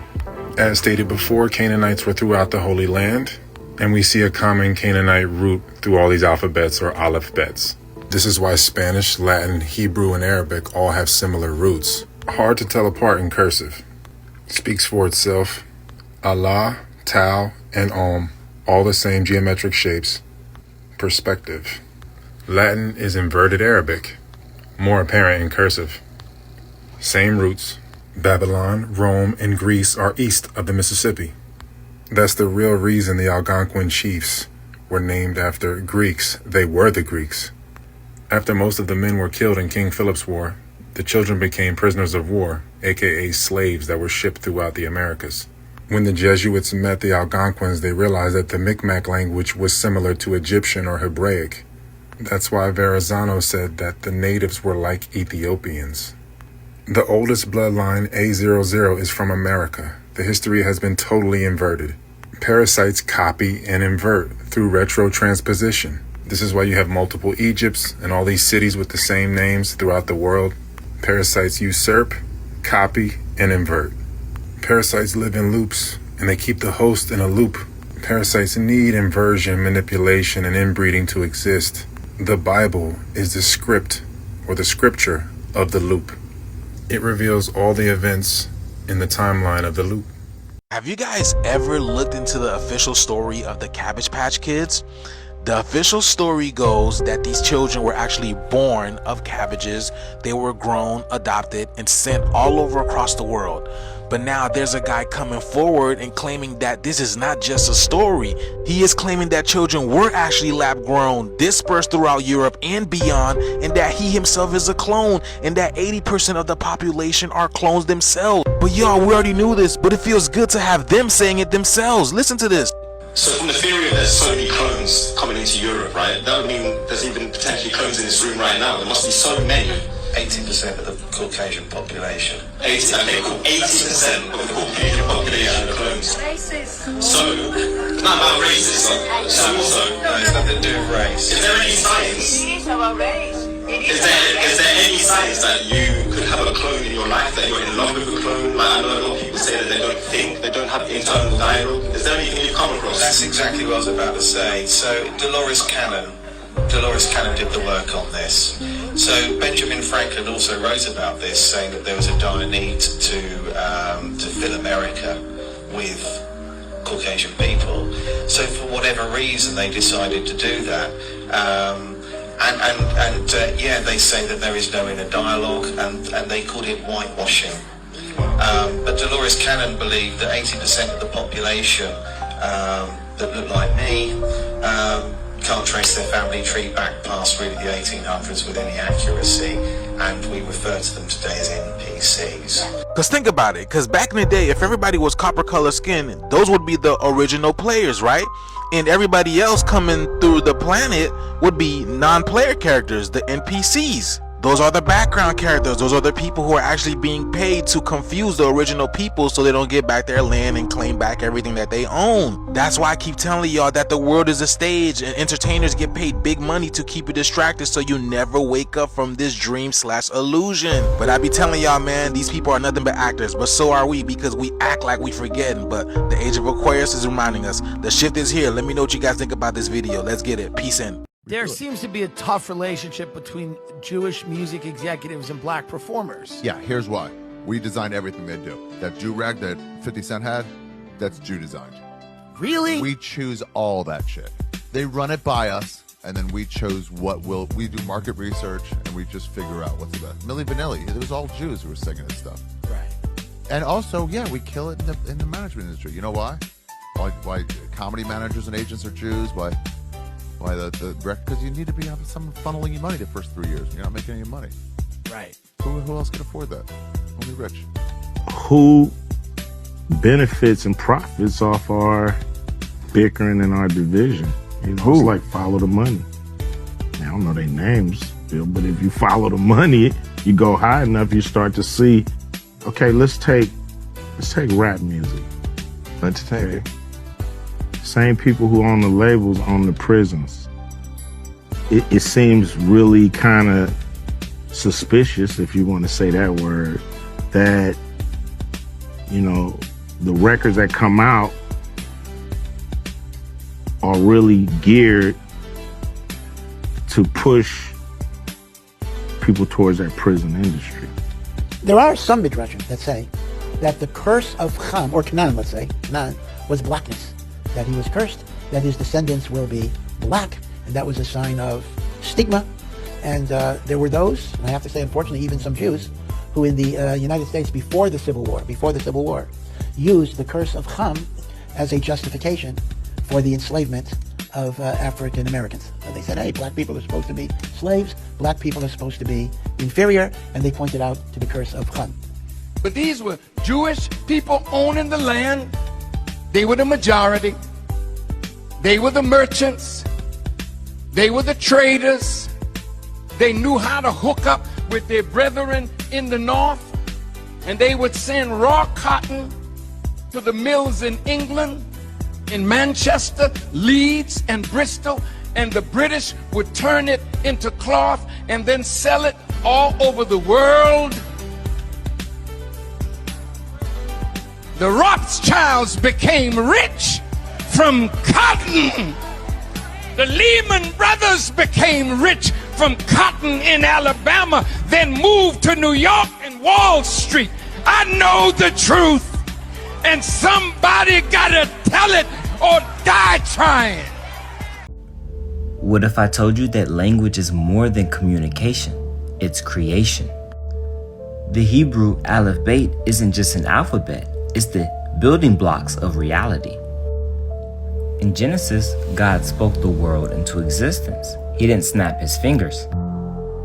As stated before, Canaanites were throughout the Holy Land, and we see a common Canaanite root through all these alphabets or aleph-bets. This is why Spanish, Latin, Hebrew, and Arabic all have similar roots. Hard to tell apart in cursive. Speaks for itself. Allah, Tau, and Om, all the same geometric shapes. Perspective. Latin is inverted Arabic, more apparent in cursive. Same roots. Babylon, Rome, and Greece are east of the Mississippi. That's the real reason the Algonquin chiefs were named after Greeks. They were the Greeks. After most of the men were killed in King Philip's War, the children became prisoners of war, aka slaves that were shipped throughout the Americas. When the Jesuits met the Algonquins, they realized that the Mi'kmaq language was similar to Egyptian or Hebraic. That's why Verrazano said that the natives were like Ethiopians. The oldest bloodline, A00, is from America. The history has been totally inverted. Parasites copy and invert through retrotransposition. This is why you have multiple Egypts and all these cities with the same names throughout the world. Parasites usurp, copy, and invert. Parasites live in loops, and they keep the host in a loop. Parasites need inversion, manipulation, and inbreeding to exist. The Bible is the script, or the scripture, of the loop. It reveals all the events in the timeline of the loop. Have you guys ever looked into the official story of the Cabbage Patch Kids? The official story goes that these children were actually born of cabbages. They were grown, adopted, and sent all over across the world. But now there's a guy coming forward and claiming that this is not just a story. He is claiming that children were actually lab grown, dispersed throughout Europe and beyond, and that he himself is a clone, and that 80% of the population are clones themselves. But y'all, we already knew this, but it feels good to have them saying it themselves. Listen to this. So from the theory of there's so many clones coming into Europe, right? That would mean there's even potentially clones in this room right now. There must be so many. 80% of the Caucasian population. 80% of the Caucasian population are clones. So, it's not about racism. So also, no, it's nothing to do with race. Is there any science? Is there any science that you could have a clone in your life, that you're in love with a clone? Like, I know a lot of people say that they don't think, they don't have internal dialogue. Is there anything you've come across? That's exactly what I was about to say. So, Dolores Cannon did the work on this. So Benjamin Franklin also wrote about this, saying that there was a dire need to fill America with Caucasian people. So for whatever reason, they decided to do that. They say that there is no inner dialogue, and they called it whitewashing. But Dolores Cannon believed that 80% of the population that look like me can't trace their family tree back past really the 1800s with any accuracy, and we refer to them today as NPCs. Because think about it, because back in the day, if everybody was copper color skin, those would be the original players, right? And everybody else coming through the planet would be non-player characters, the NPCs. Those are the background characters. Those are the people who are actually being paid to confuse the original people so they don't get back their land and claim back everything that they own. That's why I keep telling y'all that the world is a stage and entertainers get paid big money to keep you distracted so you never wake up from this dream/illusion. But I be telling y'all, man, these people are nothing but actors, but so are we, because we act like we forgetting. But the age of Aquarius is reminding us the shift is here. Let me know what you guys think about this video. Let's get it. Peace in. There seems to be a tough relationship between Jewish music executives and black performers. Yeah, here's why. We design everything they do. That Jew rag that 50 Cent had, that's Jew designed. Really? We choose all that shit. They run it by us, and then we chose we do market research, and we just figure out what's the best. Milli Vanilli, it was all Jews who were singing this stuff. Right. And also, yeah, we kill it in the management industry. You know why? Why comedy managers and agents are Jews? Why the record? Because you need to be having someone funneling you money the first 3 years. You're not making any money. Right. Who else can afford that? Only rich. Who benefits and profits off our bickering in our division? You know, it's like follow the money. I don't know their names, Bill, but if you follow the money, you go high enough, you start to see. Okay, let's take rap music. Entertainment. Okay. Same people who own the labels own the prisons. It seems really kind of suspicious, if you want to say that word, that, you know, the records that come out are really geared to push people towards that prison industry. There are some midrashim that say that the curse of Ham, or Canaan, let's say, Canaan, was blackness. That he was cursed, that his descendants will be black, and that was a sign of stigma. And there were those, and I have to say, unfortunately, even some Jews, who in the United States before the Civil War, used the curse of Ham as a justification for the enslavement of African Americans. And they said, hey, black people are supposed to be slaves, black people are supposed to be inferior, and they pointed out to the curse of Ham. But these were Jewish people owning the land. They were the majority. They were the merchants. They were the traders. They knew how to hook up with their brethren in the north, and they would send raw cotton to the mills in England, in Manchester, Leeds, and Bristol, and the British would turn it into cloth and then sell it all over the world. The Rothschilds became rich from cotton. The Lehman Brothers became rich from cotton in Alabama, then moved to New York and Wall Street. I know the truth, and somebody gotta tell it or die trying. What if I told you that language is more than communication? It's creation. The Hebrew Aleph Bet isn't just an alphabet. It's the building blocks of reality. In Genesis, God spoke the world into existence. He didn't snap his fingers.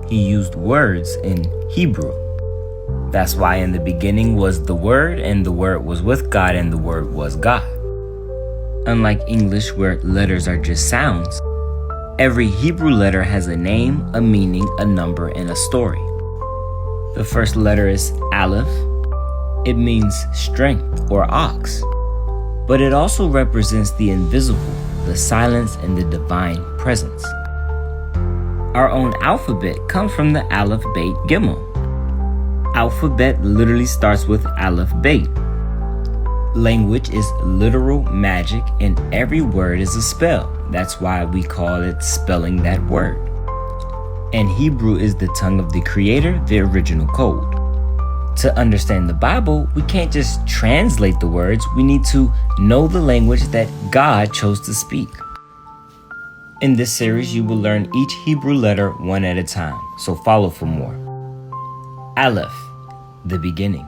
He used words in Hebrew. That's why in the beginning was the Word, and the Word was with God, and the Word was God. Unlike English, where letters are just sounds, every Hebrew letter has a name, a meaning, a number, and a story. The first letter is Aleph. It means strength or ox, but it also represents the invisible, the silence, and the divine presence. Our own alphabet comes from the Aleph Bet Gimel. Alphabet literally starts with Aleph Bet. Language is literal magic, and every word is a spell. That's why we call it spelling that word. And Hebrew is the tongue of the Creator, the original code. To understand the Bible, we can't just translate the words. We need to know the language that God chose to speak. In this series, you will learn each Hebrew letter one at a time, so follow for more. Aleph, the beginning.